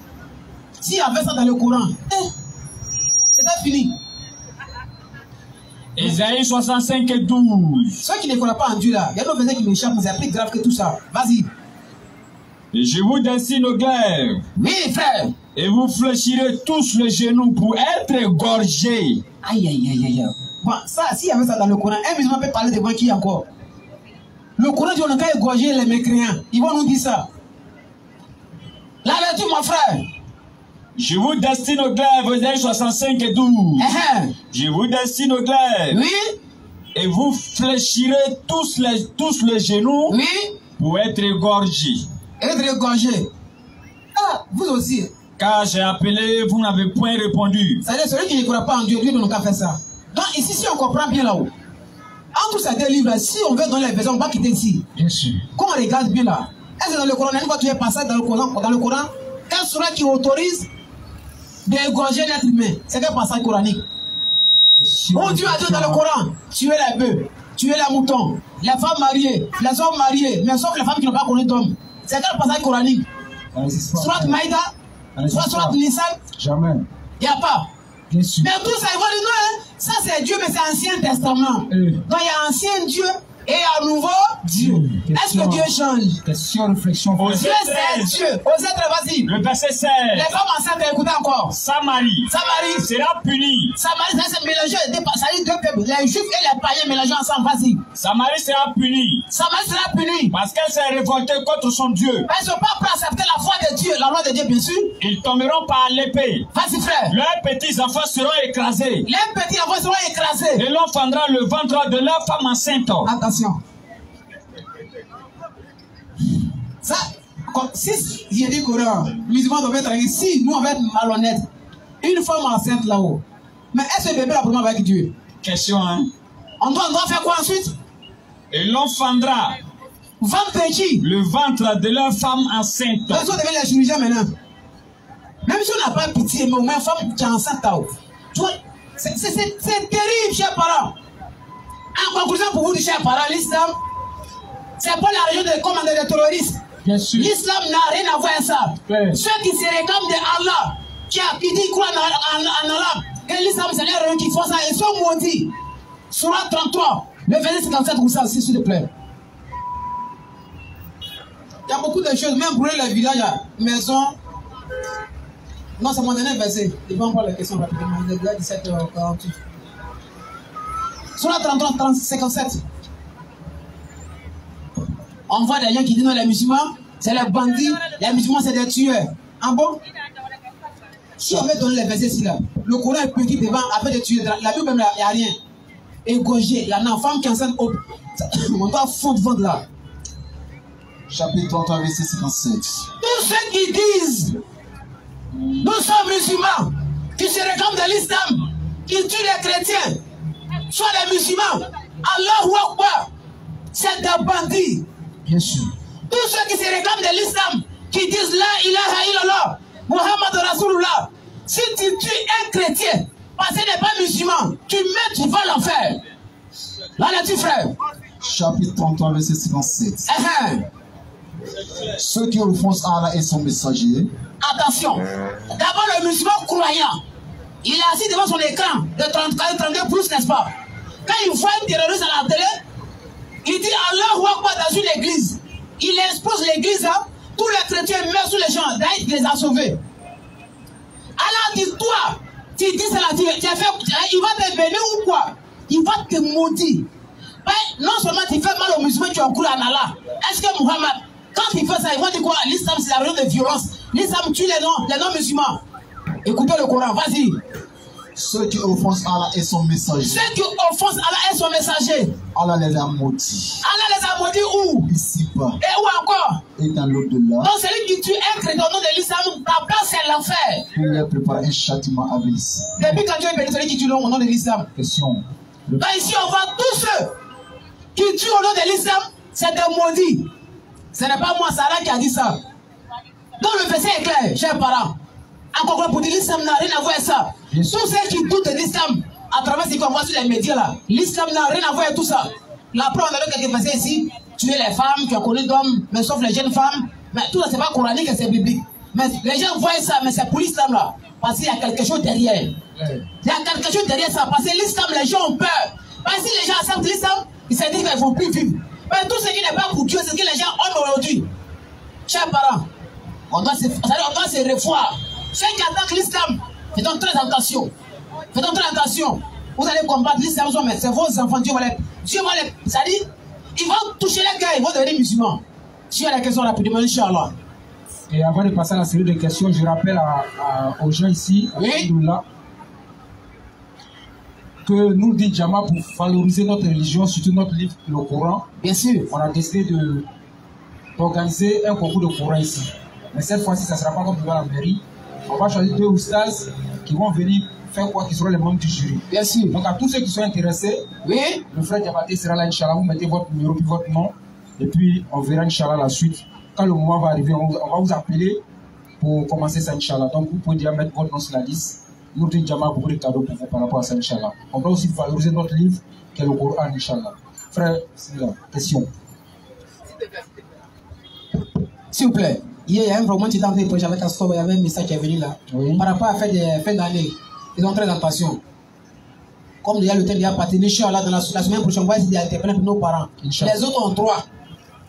S'il y avait ça dans le Coran, c'était fini. Ésaïe 65 et 12. Ceux qui ne connaissent pas en Dieu là, il y a d'autres versets qui m'échappent, mais c'est plus grave que tout ça. Vas-y. Et je vous destine au glaive. Oui, frère. Et vous fléchirez tous les genoux pour être égorgés. Aïe, aïe, aïe, aïe. Bon, ça, s'il y avait ça dans le Coran, un musulman peut parler devant qui encore? Le Coran dit on n'a qu'à égorger les mécréants. Ils vont nous dire ça. La lecture, mon frère. Je vous destine au glaive, Ésaïe 65 et 12. Je vous destine au glaive. Oui. Et vous fléchirez tous les genoux. Oui. Pour être égorgés. Être égorgé. Ah, vous aussi. Car j'ai appelé, vous n'avez point répondu. C'est-à-dire, celui qui ne croit pas en Dieu, Dieu ne nous a fait ça. Donc ici, si on comprend bien là-haut, entre ces deux livres, si on veut donner les versions, on va quitter ici. Bien sûr. Quand on regarde bien là, est-ce que dans le Coran, on va trouver un passage dans le Coran, quel sera qui autorise d'égorger l'être humain? C'est quel passage coranique? Oh, Dieu a dit dans le Coran, tuer les bœufs, tuer les moutons, les femmes mariées, les hommes mariés, mais sauf les femmes qui n'ont pas connu d'homme. C'est quel passage coranique? Surat Maïda, Surat Nissan. Jamais. Il n'y a pas. Bien sûr. Mais tout ça, ils vont dire non, hein, ça c'est Dieu, mais c'est Ancien Testament. Donc il y a Ancien Dieu et un nouveau Dieu. Est-ce que Dieu change? Question, réflexion. Dieu c'est Dieu. Osez, vas-y. Le verset 16. Les femmes enceintes, écoutez encore. Samarie sera punie. Samarie, ça c'est mélangé. Ça dit deux peuples, les juifs et les païens mélangés ensemble. Vas-y. Samarie sera punie. Samarie sera punie. Parce qu'elle s'est révoltée contre son Dieu. Elles ne sont pas prêtes à accepter la foi de Dieu, la loi de Dieu, bien sûr. Ils tomberont par l'épée. Vas-y, frère. Leurs petits enfants seront écrasés. Les petits enfants seront écrasés. Et l'on fendra le ventre de leur femme enceinte. Attention. Ça, si j'ai dit Coran, musulmans doivent être tranquilles. Si nous on va être malhonnêtes, une femme enceinte là-haut, mais est-ce que le bébé a problème avec Dieu? Question, hein? On doit faire quoi ensuite? Et l'on fendra le ventre de leur femme enceinte. Donc, si on devient les chirurgiens maintenant, même si on n'a pas pitié, mais au moins une femme qui est enceinte là-haut. C'est terrible, chers parents. En conclusion, pour vous, chers parents, l'islam, c'est pas la région de commander des terroristes. L'islam n'a rien à voir avec ça. Ceux qui se réclament de Allah, qui disent croient en Allah, et l'islam, c'est les régions qui font ça, ils sont maudits. Surat 33, le verset 57, vous ça aussi, s'il te plaît. Il y a beaucoup de choses, même brûler les villages, maisons. Non, c'est mon dernier verset. Il va encore la question rapidement. Il est déjà 17h48. Surat 33, 57. On voit des gens qui disent non, les musulmans, c'est les bandits, les musulmans, c'est des tueurs. Ah bon? Si on veut donner les versets ici, là, le Coran est petit devant, après des tueurs. La Bible, même, il n'y a rien. Égorgé, il y a une femme qui est enceinte, on doit fondre ventre là. Chapitre 33, verset 57. Tous ceux qui disent, nous sommes musulmans, qui se réclament de l'islam, qui tuent les chrétiens, soit les musulmans, Allahu Akbar, c'est des bandits. Bien sûr. Tous ceux qui se réclament de l'islam, qui disent la ilaha illallah, Muhammad Rasulullah, si tu tues un chrétien, parce qu'il n'est pas musulman, tu vas l'enfer. Là, là, tu frère. Chapitre 33, verset 57. Ceux qui offensent Allah et son messager. Attention. D'abord, le musulman croyant, il est assis devant son écran de 32 pouces, n'est-ce pas? Quand il voit un terroriste à la télé, il dit Allahu Akbar dans une église. Il expose l'église, hein? Tous les chrétiens meurent sous les champs. D'ailleurs, il les a sauvés. Allah dit, toi, tu dis cela, il va te bénir ou quoi? Il va te maudire. Mais non seulement tu fais mal aux musulmans, tu encours en Allah. Est-ce que Muhammad, quand il fait ça, il va dire quoi? L'islam, c'est la religion de violence. L'islam tue les non-musulmans. Écoutez le Coran, vas-y. Ceux qui offensent Allah et son messager. Ceux qui offensent Allah et son messager. Allah les a maudits. Allah les a maudits où? Ici-bas. Et où encore? Et dans l'au-delà. Donc celui qui tue un chrétien au nom de l'islam, ta place c'est l'enfer. Il lui a préparé un châtiment avilissant. Depuis quand Dieu est béni celui qui tue au nom de l'islam? Question. Donc ici on voit tous ceux qui tuent au nom de l'islam, c'est des maudits. Ce n'est pas moi, Sarah, qui a dit ça. Donc le verset est clair, chers parents. Encore pour dire l'islam n'a rien à voir avec ça. Tous ceux qui doutent de l'islam, à travers ce qu'on voit sur les médias là, l'islam n'a rien à voir avec tout ça. La preuve, on a quelques versets ici. Tuer les femmes, tu as connu d'hommes, mais sauf les jeunes femmes. Mais tout ça, c'est pas coranique et c'est biblique. Mais les gens voient ça, mais c'est pour l'islam là. Parce qu'il y a quelque chose derrière. Il y a quelque chose derrière ça. Parce que l'islam, les gens ont peur. Parce que si les gens acceptent l'islam, ils se disent qu'ils ne vont plus vivre. Mais tout ce qui n'est pas pour Dieu, c'est ce que les gens ont aujourd'hui. Chers parents, on doit se revoir. Ceux qui attaquent l'islam, faites donc très attention. Faites donc très attention. Vous allez combattre l'islam, mais c'est vos enfants. Dieu va les. C'est-à-dire, ils vont toucher les gars, ils vont devenir musulmans. Si il y a des questions rapidement, Inch'Allah. Et avant de passer à la série de questions, je rappelle aux gens ici, là, que nous, dit Jama, pour valoriser notre religion, surtout notre livre, le Coran, bien sûr, on a décidé d'organiser un concours de Coran ici. Mais cette fois-ci, ça ne sera pas comme devant la mairie. On va choisir 2 oustas qui vont venir faire quoi, qui seront les membres du jury. Bien sûr. Donc à tous ceux qui sont intéressés, le frère Diabaté sera là, Inch'Allah. Vous mettez votre numéro puis votre nom. Et puis on verra, Inch'Allah, la suite. Quand le moment va arriver, on va vous appeler pour commencer ça, Inch'Allah. Donc vous pouvez déjà mettre votre nom sur la liste. Nous avons déjà beaucoup de cadeaux pour vous par rapport à ça, Inch'Allah. On va aussi valoriser notre livre, qui est le Coran, Inch'Allah. Frère, c'est la question. S'il vous plaît. Hier, il y a un moment qui était en train de prêcher avec Astor, il y avait un message qui est venu là. Oui. Par rapport à la fête d'année, ils ont très attention. Comme déjà le thème a parti, Inch'Allah, dans la semaine prochaine, on va essayer d'interpeller pour nos parents. Les autres ont 3.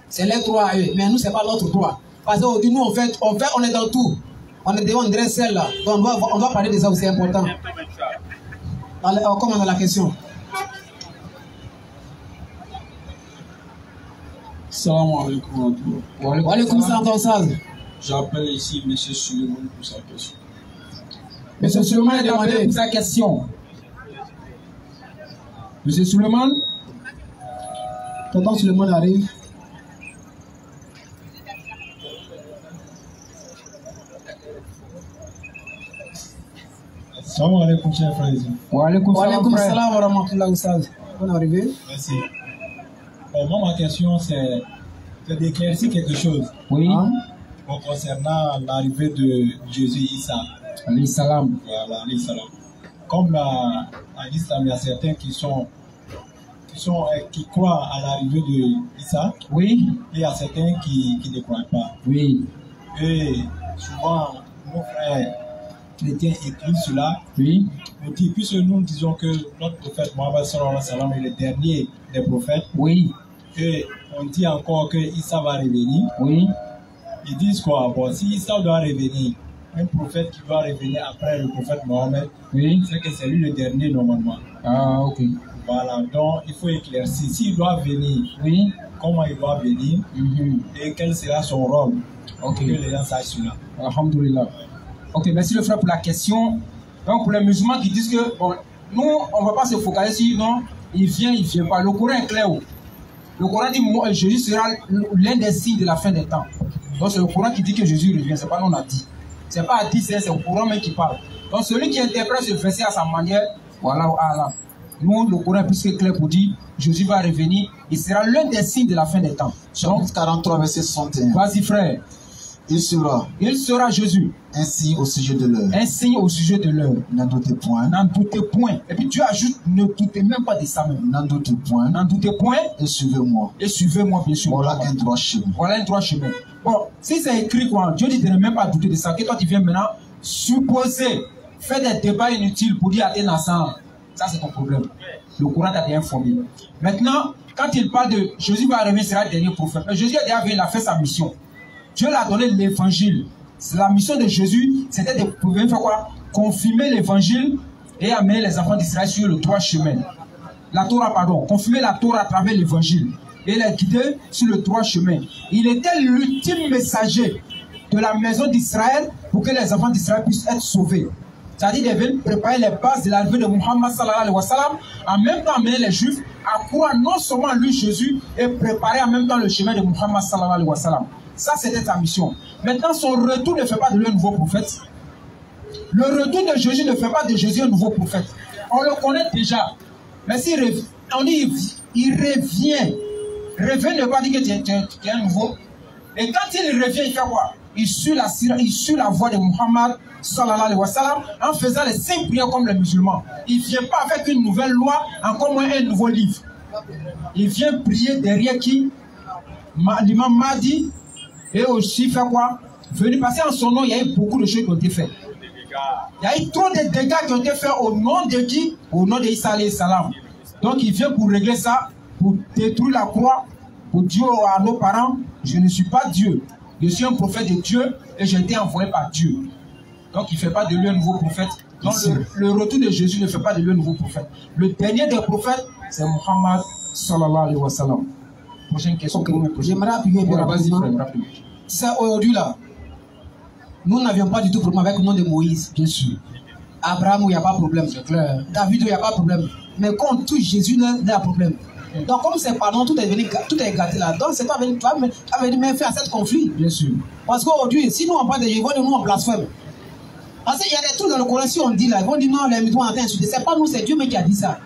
C'est les 3 à eux. Mais nous, ce n'est pas notre 3. Parce qu'aujourd'hui, nous, on est dans tout. On est devant une dresse celle là. Donc, on doit parler de ça aussi, c'est important. Comment dans la question? Salam alaikum. Wa alaikum salam. J'appelle ici M. Suleiman pour sa question. M. Suleiman est demandé pour sa question. M. Suleiman? Tonton Suleiman arrive. Salam alaikum, chers frères. Wa alaikum salam wa rahmatullahi wa barakatuh. Bonne arrivée. Merci. Bon, moi, ma question, c'est d'éclaircir quelque chose. Oui. Concernant l'arrivée de Jésus Issa. Alayhi salam. Voilà, alayhi salam. Comme à l'islam, il y a certains qui croient à l'arrivée de Issa. Oui. Et il y a certains qui ne croient pas. Oui. Et souvent, nos frères chrétiens écrivent cela. Oui. On dit, puisque nous disons que notre prophète Mohammed sallallahu alayhi wa sallam est le dernier des prophètes. Oui. Et on dit encore que Issa va revenir. Oui. Ils disent quoi? Bon, si Issa doit revenir, un prophète qui doit revenir après le prophète Mohammed, oui, c'est que c'est lui le dernier normalement. Ah, ok. Voilà, donc il faut éclaircir. S'il doit venir, oui, comment il doit venir et quel sera son rôle. Ok. Que les gens sachent cela. Alhamdulillah. Ok, merci le frère pour la question. Donc pour les musulmans qui disent que, bon, nous, on ne va pas se focaliser sur non, il vient pas. Le Coran est clair. Le Coran dit que Jésus sera l'un des signes de la fin des temps. Donc c'est le Coran qui dit que Jésus revient, c'est pas nous on a dit. C'est pas à dire, c'est le Coran même qui parle. Donc celui qui interprète ce verset à sa manière, voilà, voilà. Nous, le Coran est plus que clair pour dire Jésus va revenir, il sera l'un des signes de la fin des temps. Chapitre 43, verset 61. Vas-y frère. Il sera Jésus. Un signe au sujet de l'heure. Un signe au sujet de l'heure. N'en doutez point. N'en doutez point. Et puis tu ajoutes, ne doutez même pas de ça même. N'en doutez point. N'en doutez point. Et suivez-moi. Et suivez-moi, bien sûr. Voilà un droit chemin. Voilà un droit chemin. Bon, si c'est écrit quoi, Dieu dit de ne même pas douter de ça. Que toi tu viens maintenant supposer, faire des débats inutiles pour dire à tes naissants. Ça c'est ton problème. Le Coran t'a bien informé. Maintenant, quand il parle de Jésus va arriver, sera le dernier prophète. Mais Jésus a déjà venu, il a fait sa mission. Dieu l'a donné l'évangile. La mission de Jésus, c'était de pouvoir faire quoi? Confirmer l'évangile et amener les enfants d'Israël sur le droit chemin. La Torah, pardon. Confirmer la Torah à travers l'évangile. Et les guider sur le droit chemin. Il était l'ultime messager de la maison d'Israël pour que les enfants d'Israël puissent être sauvés. C'est-à-dire de venir préparer les bases de l'arrivée de Muhammad sallallahu alayhi wa sallam, en même temps amener les Juifs à croire non seulement lui Jésus et préparer en même temps le chemin de Muhammad sallallahu alayhi wa sallam. Ça, c'était sa mission. Maintenant, son retour ne fait pas de lui un nouveau prophète. Le retour de Jésus ne fait pas de Jésus un nouveau prophète. On le connaît déjà. Mais s'il revient, on dit il revient. Revient ne veut pas dire que tu es un nouveau. Et quand il revient, il fait quoi? Il suit la voie de Muhammad sallallahu alayhi wa sallam en faisant les 5 prières comme les musulmans. Il ne vient pas avec une nouvelle loi, encore moins un nouveau livre. Il vient prier derrière qui? L'imam Mahdi. Et aussi fait quoi? Venu passer en son nom, il y a eu beaucoup de choses qui ont été faites. Il y a eu trop de dégâts qui ont été faits au nom de qui? Au nom d'Isa alayhi salam. Donc il vient pour régler ça, pour détruire la croix, pour dire à nos parents, je ne suis pas Dieu. Je suis un prophète de Dieu et j'ai été envoyé par Dieu. Donc il ne fait pas de lui un nouveau prophète. Donc le retour de Jésus ne fait pas de lui un nouveau prophète. Le dernier des prophètes, c'est Muhammad sallallahu alayhi wa sallam. Prochaine question. J'aimerais appuyer bien rapidement. C'est aujourd'hui là. Nous n'avions pas du tout de problème avec le nom de Moïse, bien sûr. Abraham, il n'y a pas de problème, c'est clair. David, il n'y a pas de problème. Mais quand on touche Jésus, il y a un problème. Donc, comme c'est pardon, tout est gâté là. Donc, c'est pas venir faire cet conflit, bien sûr. Parce qu'aujourd'hui, si nous on parle de Jéhovah, nous on blasphème. Parce qu'il y a des trucs dans le Coran, si on dit là, ils vont dire non, les musulmans ont été insultés. C'est pas nous, c'est Dieu qui a dit ça.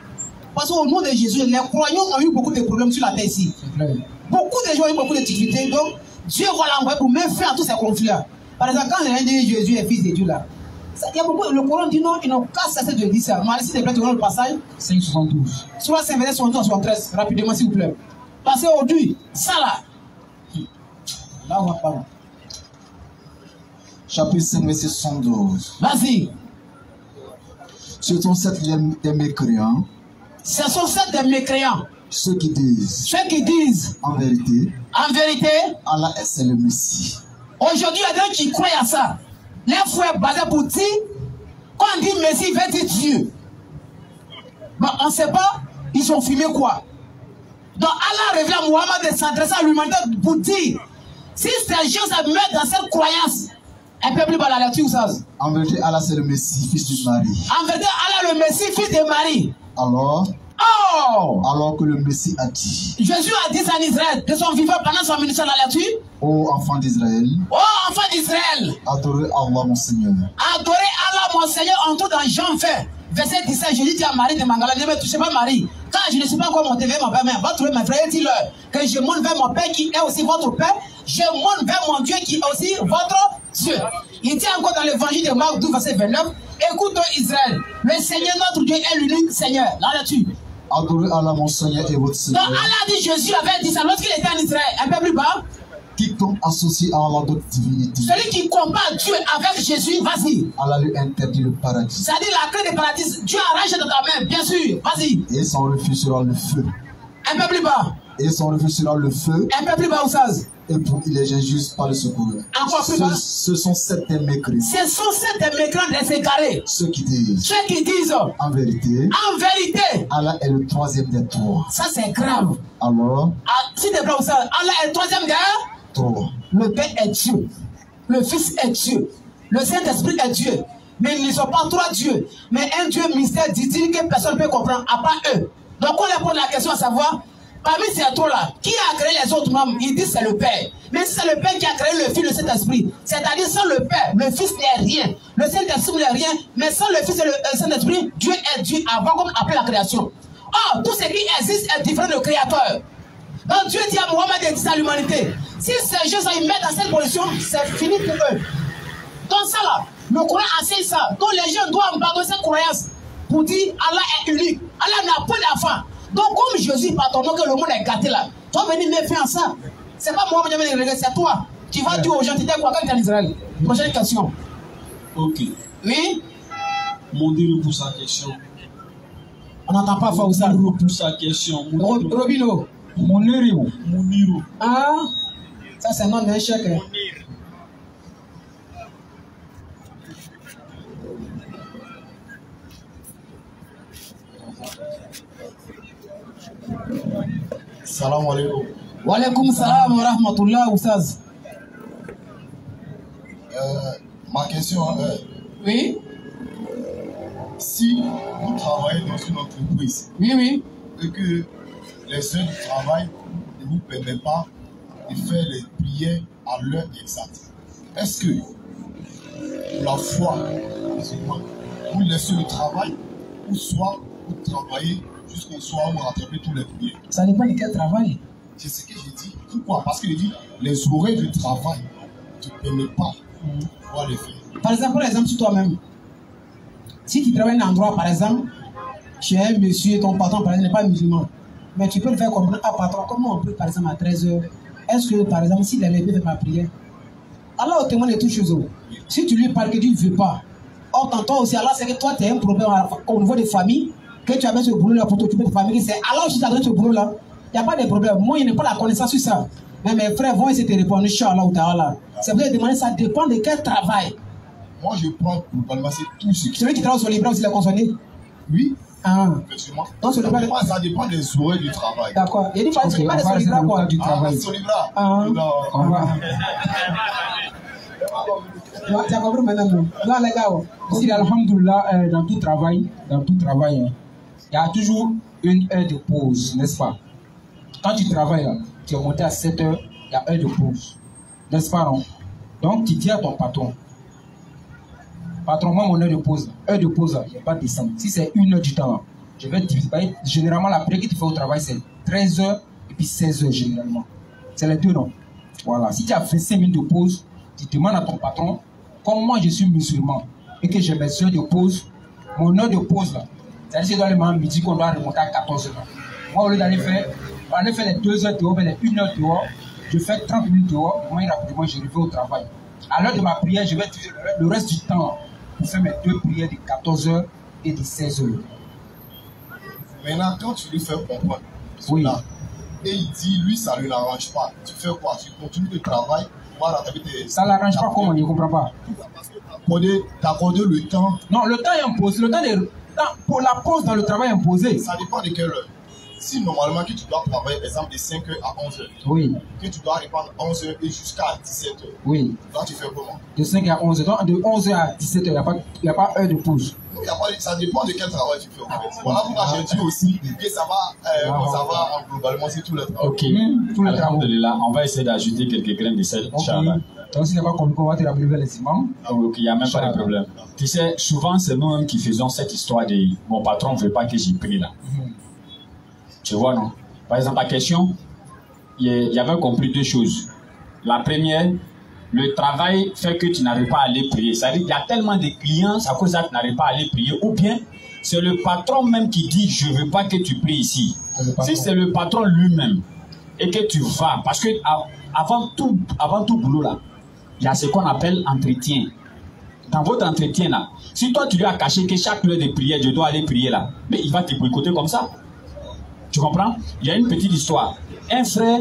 Parce qu'au nom de Jésus, les croyants ont eu beaucoup de problèmes sur la terre ici. Beaucoup de gens ont eu beaucoup de difficultés. Donc, Dieu va l'envoyer pour mettre fin à tous ces conflits-là. Par exemple, quand on dit Jésus est fils de Dieu là, il y a beaucoup, le Coran dit non, ils n'ont qu'à cesser de dire ça. Mais s'il te plaît, tu vois le passage 5,72. Soit 5, verset 72 à 73, rapidement s'il vous plaît. Parce qu'aujourd'hui, ça là, on va parler. Chapitre 5, verset 72. Vas-y. Ce sont sept des mécréants. Ce sont sept des mécréants. Ceux qui disent. En vérité. Allah c'est le Messie. Aujourd'hui, il y a des gens qui croient à ça. Les frères basés pour dire, quand on dit Messie, il veut dire Dieu. Mais on ne sait pas, ils ont filmé quoi. Donc Allah révèle à Muhammad de s'adresser à l'humanité pour dire, si ces gens se mettent dans cette croyance, un peu plus bas la lecture, ça. En vérité, Allah c'est le Messie, fils de Marie. En vérité, Allah le Messie, fils de Marie. Alors que le Messie a dit. Jésus a dit en Israël, de son vivant pendant son ministère de la lecture. Ô enfant d'Israël. Adorez Allah mon Seigneur. Adorez Allah mon Seigneur, on trouve dans Jean 20, verset 17. Jésus dit à Marie de Mangala, ne me touchez pas Marie. Quand je ne sais pas quoi monter vers mon père, mais va trouver mes frères et dis-leur que je monte vers mon père qui est aussi votre père. Je monte vers mon Dieu qui est aussi votre Dieu. Il dit encore dans l'évangile de Marc 12, verset 29. Écoute Israël, le Seigneur notre Dieu est l'unique Seigneur. Là-dessus. Adorez Allah mon Seigneur et votre Seigneur. Donc Allah dit, Jésus avait dit ça lorsqu'il était en Israël, un peu plus bas. Quiconque associe à Allah d'autres divinités. Celui qui compare Dieu avec Jésus, vas-y. Allah lui interdit le paradis. C'est-à-dire la clé du paradis, Dieu arrache dans ta main, bien sûr, vas-y. Et son refus sera le feu. Un peu plus bas. Et son refus sera le feu. Un peu plus bas, Oussaz. Et pour il est juste par le secours. Encore plus bas. Ce sont sept des mécréants. Ce sont sept des mécréants des égarés. Ceux qui disent. En vérité. Allah est le troisième des trois. Ça c'est grave. Alors. Si tu prends ça, Allah est le troisième des trois. Le Père est Dieu. Le Fils est Dieu. Le Saint-Esprit est Dieu. Mais ils ne sont pas trois dieux. Mais un Dieu mystère dit-il que personne ne peut comprendre, à part eux. Donc on leur pose la question à savoir. Parmi ces trois-là, qui a créé les autres membres? Ils disent c'est le Père. Mais si c'est le Père qui a créé le Fils, le Saint-Esprit, c'est-à-dire sans le Père, le Fils n'est rien. Le Saint-Esprit n'est rien. Mais sans le Fils et le Saint-Esprit, Dieu est Dieu avant comme après la création. Or, tout ce qui existe est différent du Créateur. Donc Dieu dit à Mohammed de dire à l'humanité, si ces gens ils mettent dans cette position, c'est fini pour eux. Donc ça là, le Coran enseigne ça. Donc les gens doivent abandonner cette croyance pour dire Allah est unique. Allah n'a pas d'enfant. Donc, comme Jésus, pardonne que le monde est gâté là, tu vas venir me faire ça. C'est pas moi qui vais venir, c'est toi. Tu vas dire aux gens, tu dis quoi quand tu es en Israël? Prochaine question. Ok. Oui? Mondiro pour sa question. On n'entend pas Fawza. Mondiro pour sa question. Robino. Moniro. Ah, ça c'est un nom d'un chèque. Salam alaikum. Wa alaikum salam wa rahmatullah, Oustaz. Ma question est... Oui? Si vous travaillez dans une entreprise... Oui. Et que les heures du travail ne vous permettent pas de faire les prières à l'heure exacte, est-ce que la foi musulmane, vous laissez le travail ou soit vous travaillez jusqu'au soir où vous rattrapez tous les prières? Ça dépend de quel travail. C'est ce que je dis. Pourquoi? Parce que je dis, les horaires du travail, tu ne connais pas pouvoir les faire. Par exemple, sur toi-même. Si tu travailles dans un endroit, par exemple, chez un monsieur, ton patron, par exemple, n'est pas musulman, mais tu peux le faire comprendre, ah patron, comment on peut, par exemple, à 13h, est-ce que, par exemple, s'il a levé de ma prière, Allah au témoin de toutes choses. Si tu lui parles que tu ne veux pas, or tantôt aussi, Allah, c'est que toi, tu as un problème au niveau des familles, que tu avais ce boulot-là pour t'occuper de famille, c'est Allah aussi qui t'a donné ce boulot-là. Il n'y a pas de problème. Moi, il n'y a pas la connaissance sur ça. Mais mes frères vont essayer de te répondre, Inch'Allah ou Ta'ala. C'est pour ça que demander, ça dépend de quel travail. Moi, je prends globalement, c'est tout ce qui... Celui qui travaille sur les bras aussi, il a consommé? Oui. Ah. Effectivement. Donc, ça dépend des horaires du travail. D'accord. Il dit pas de solibra, quoi. Du travail. Solibra. Ah. Tu as compris maintenant? Non, les gars. Ici, alhamdoulilah, dans tout travail, il y a toujours une heure de pause, n'est-ce pas? Quand tu travailles, tu es monté à 7 heures, il y a heure de pause. N'est-ce pas, non? Donc, tu dis à ton patron, moi, mon heure de pause, je ne vais pas descendre. Si c'est 1 heure du temps, je vais diviser. Généralement, la prière que tu fais au travail, c'est 13 heures et puis 16 heures, généralement. C'est les deux, non? Voilà. Si tu as fait 5 minutes de pause, tu demandes à ton patron, comme moi, je suis musulman et que j'ai mes heures de pause, mon heure de pause, là, c'est-à-dire que dans le midi qu'on doit remonter à 14 heures. Moi, au lieu d'aller faire les 2 heures dehors, les 1 heure dehors, je fais 30 minutes dehors, et moi, rapidement, je reviens au travail. À l'heure de ma prière, je vais utiliser le reste du temps pour faire mes 2 prières de 14 heures et de 16 heures. Maintenant, quand tu lui fais comprendre oui. Cela, et il dit, lui, ça ne l'arrange pas, tu fais quoi? Tu continues le travail? Ça ne l'arrange pas comment? Je ne comprends pas. T'as accordé le temps. Non, le temps est imposé. Le temps pour la pause dans le travail imposé. Ça dépend de quelle heure. Si normalement que tu dois travailler, par exemple, de 5h à 11h, oui. Que tu dois répondre 11h et jusqu'à 17h, oui. Là, tu fais comment? De 5h à 11h. Donc, de 11h à 17h, il n'y a pas heure de pause. Non, ça dépend de quel travail tu fais. Voilà pourquoi j'ai dit aussi que ça va globalement, c'est tout le travail. Ok. Alhamdulillah, on va essayer d'ajouter quelques graines de sel. Inch'Allah. Donc, s'il n'est pas compliqué, on va te rappeler vers les imams. Donc, il n'y a même pas de problème. Tu sais, souvent, c'est nous-mêmes qui faisons cette histoire de mon patron ne veut pas que j'y prie là. Tu vois, non? Par exemple, la question, il y avait compris 2 choses. La première, le travail fait que tu n'arrives pas à aller prier. C'est-à-dire qu'il y a tellement de clients, à cause de ça, tu n'arrives pas à aller prier. Ou bien, c'est le patron même qui dit, je ne veux pas que tu pries ici. Si c'est le patron lui-même et que tu vas, parce que avant tout boulot là, il y a ce qu'on appelle entretien. Dans votre entretien là, si toi tu lui as caché que chaque heure de prière, je dois aller prier là, mais il va te boycotter comme ça. Tu comprends? Il y a une petite histoire. Un frère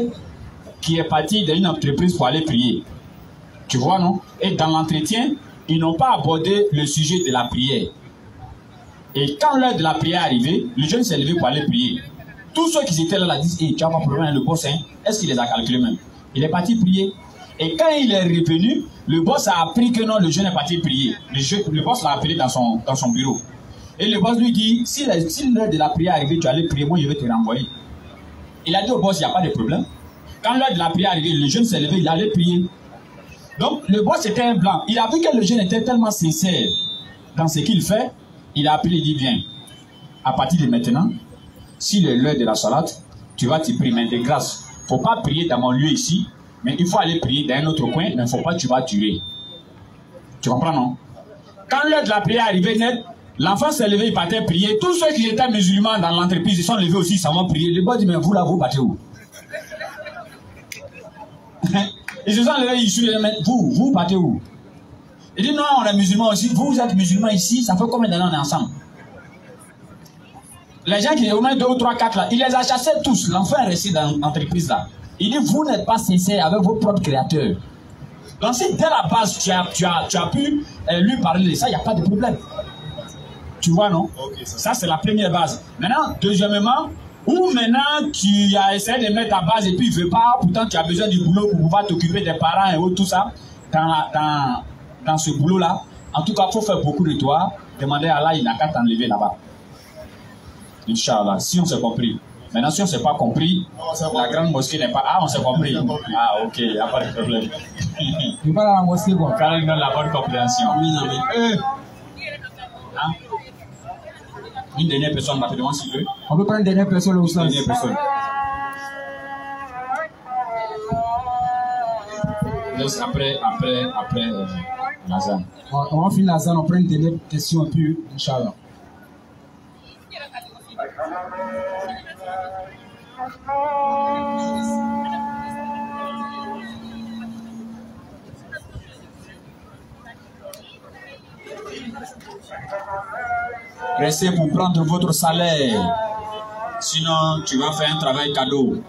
qui est parti dans une entreprise pour aller prier. Tu vois, non? Et dans l'entretien, ils n'ont pas abordé le sujet de la prière. Et quand l'heure de la prière est arrivée, le jeune s'est levé pour aller prier. Tous ceux qui étaient là disent, hey, tu as pas de problème, le boss, hein? Est-ce qu'il les a calculés même? Il est parti prier. Et quand il est revenu, le boss a appris que non, le jeune est parti prier. Le boss l'a appelé dans son bureau. Et le boss lui dit, si l'heure de la prière est arrivée, tu allais prier, moi je vais te renvoyer. Il a dit au boss, il n'y a pas de problème. Quand l'heure de la prière est arrivée, le jeune s'est levé, il allait prier. Donc le boss était un blanc. Il a vu que le jeune était tellement sincère dans ce qu'il fait, il a appelé, il dit, viens, à partir de maintenant, si l'heure de la salade, tu vas t'y prier, mais de grâce. Il ne faut pas prier dans mon lieu ici, mais il faut aller prier dans un autre coin, mais il ne faut pas que tu vas tuer. Tu comprends, non? Quand l'heure de la prière est arrivée net, l'enfant s'est levé, il partait prier. Tous ceux qui étaient musulmans dans l'entreprise, ils sont levés aussi, ça va prier. Le boss dit, mais vous là, vous battez où? Ils se sont levés, ils sont levés, vous battez où? Il dit, non, on est musulmans aussi. Vous êtes musulmans ici, ça fait combien d'années on est ensemble? Les gens qui, au moins 2 ou 3, 4 là, il les a chassés tous. L'enfant est resté dans l'entreprise là. Il dit, vous n'êtes pas sincères avec vos propres créateurs. Donc si dès la base, tu as pu lui parler de ça, il n'y a pas de problème. Tu vois, non? Okay, ça c'est la première base. Maintenant, deuxièmement, ou maintenant tu as essayé de mettre ta base et puis il ne veut pas, pourtant tu as besoin du boulot pour pouvoir t'occuper des parents et autres, tout ça, dans ce boulot-là. En tout cas, il faut faire beaucoup de toi. Demander à Allah, il n'a qu'à t'enlever là-bas. Inch'Allah, si on s'est compris. Maintenant, si on ne s'est pas compris, la grande mosquée n'est pas... Ah, on s'est compris. Ah, ok, il n'y a pas de problème. Tu parles à la mosquée, quoi. Car il donne la bonne compréhension. Hein? Une dernière personne, rapidement, s'il veut. On peut prendre une dernière personne au sens. Une dernière personne. laisse après Lazare. On va finir Lazare, on prend une dernière question un peu, Inch'Allah. Restez pour prendre votre salaire. Sinon, tu vas faire un travail cadeau.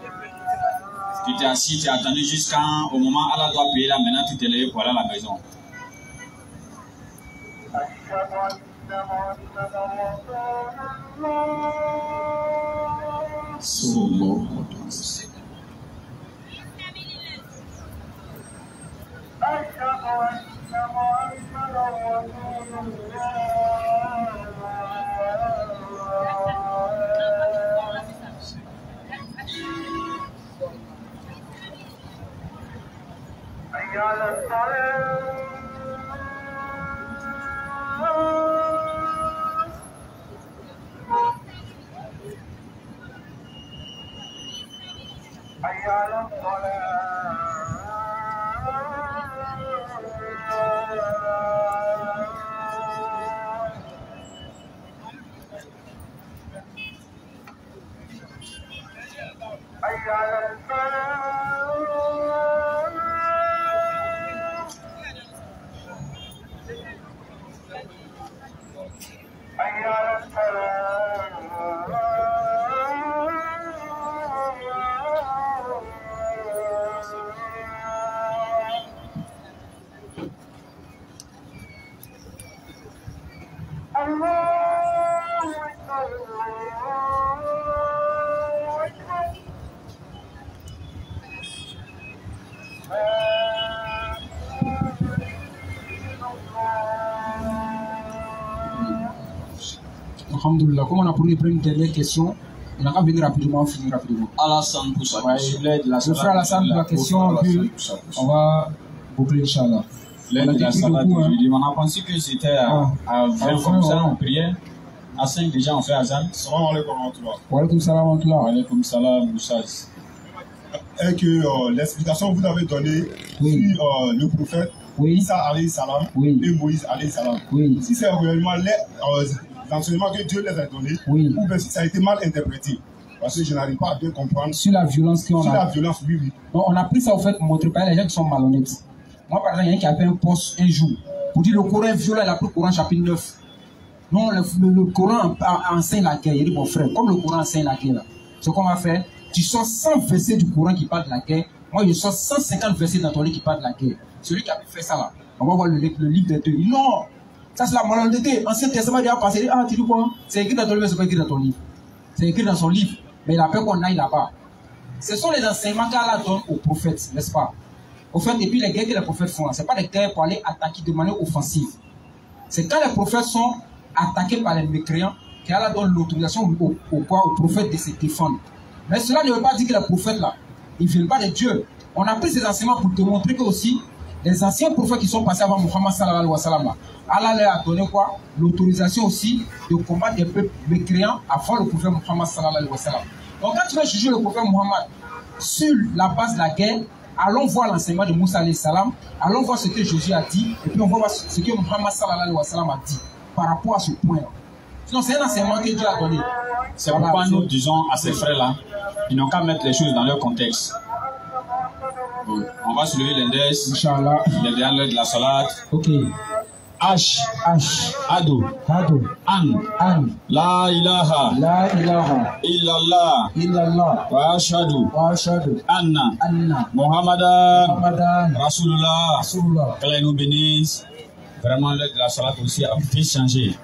Tu t'es assis, tu as attendu jusqu'au moment où Allah doit payer là. Maintenant, tu t'es levé pour aller à la maison. Alhamdulillah, comme on a pour une dernière question, on va venir rapidement, finir rapidement. Alassane pour ça. Le frère Alassane pour la question, puis on va boucler Inch'Allah. On a pensé que c'était à 20 comme ça, on priait. À 5 déjà, on fait azan. Salam alaikum wa rahmatullah. Wa alaikum salam wa rahmatullah. Wa alaikum salam, Moussaz. Et que l'explication que vous avez donnée sur le prophète Isa alayhi salam et Moïse alayhi salam. Si c'est réellement l'enseignement que Dieu les a donné, ou bien si ça a été mal interprété. Parce que je n'arrive pas à bien comprendre. Sur la violence qu'on a. Sur la violence, oui. Donc, on a pris ça au fait pour montrer pas les gens qui sont malhonnêtes. Moi, par exemple, il y a un qui a fait un post un jour pour dire le Coran est violent, il a pris le Coran chapitre 9. Non, le Coran enseigne la guerre. Il dit, mon frère, comme le Coran enseigne la guerre, ce qu'on va faire, tu sors 100 versets du Coran qui parlent de la guerre. Moi, je sors 150 versets dans ton livre qui parlent de la guerre. Celui qui a fait ça là, on va voir le livre des deux. Il dit, non, ça c'est la malhonnêteté. Ancien Testament, il a passé. Ah, tu dis quoi? C'est écrit dans ton livre, c'est pas écrit dans ton livre. C'est écrit dans son livre. Mais il a peur qu'on aille là-bas. Ce sont les enseignements qu'Allah donne aux prophètes, n'est-ce pas? Au fait, et puis les guerres que les prophètes font, ce n'est pas des guerres pour aller attaquer de manière offensive. C'est quand les prophètes sont attaqués par les mécréants qu'Allah donne l'autorisation aux prophètes de se défendre. Mais cela ne veut pas dire que les prophètes là, ils ne viennent pas de Dieu. On a pris ces enseignements pour te montrer que aussi, les anciens prophètes qui sont passés avant Muhammad sallallahu alayhi wa sallam, Allah leur a donné quoi? L'autorisation aussi de combattre des peuples mécréants avant le prophète Muhammad sallallahu alayhi wa sallam. Donc quand tu vas juger le prophète Muhammad sur la base de la guerre, allons voir l'enseignement de Moussa alayhi salam, allons voir ce que Jésus a dit, et puis on va voir ce que Muhammad sallallahu alayhi wa sallam a dit par rapport à ce point. Sinon, c'est un enseignement que Dieu a donné. C'est pourquoi nous disons à ces frères-là, ils n'ont qu'à mettre les choses dans leur contexte. On va se lever l'index, Inch'Allah. les derniers de la salat. Ok. H. Ado. An. La ilaha. Illallah. Wa ashhadu. Anna. Muhammadan. Rasulullah. Qu'Allah nous bénisse. Vraiment, l'heure de la salat aussi a bien changé.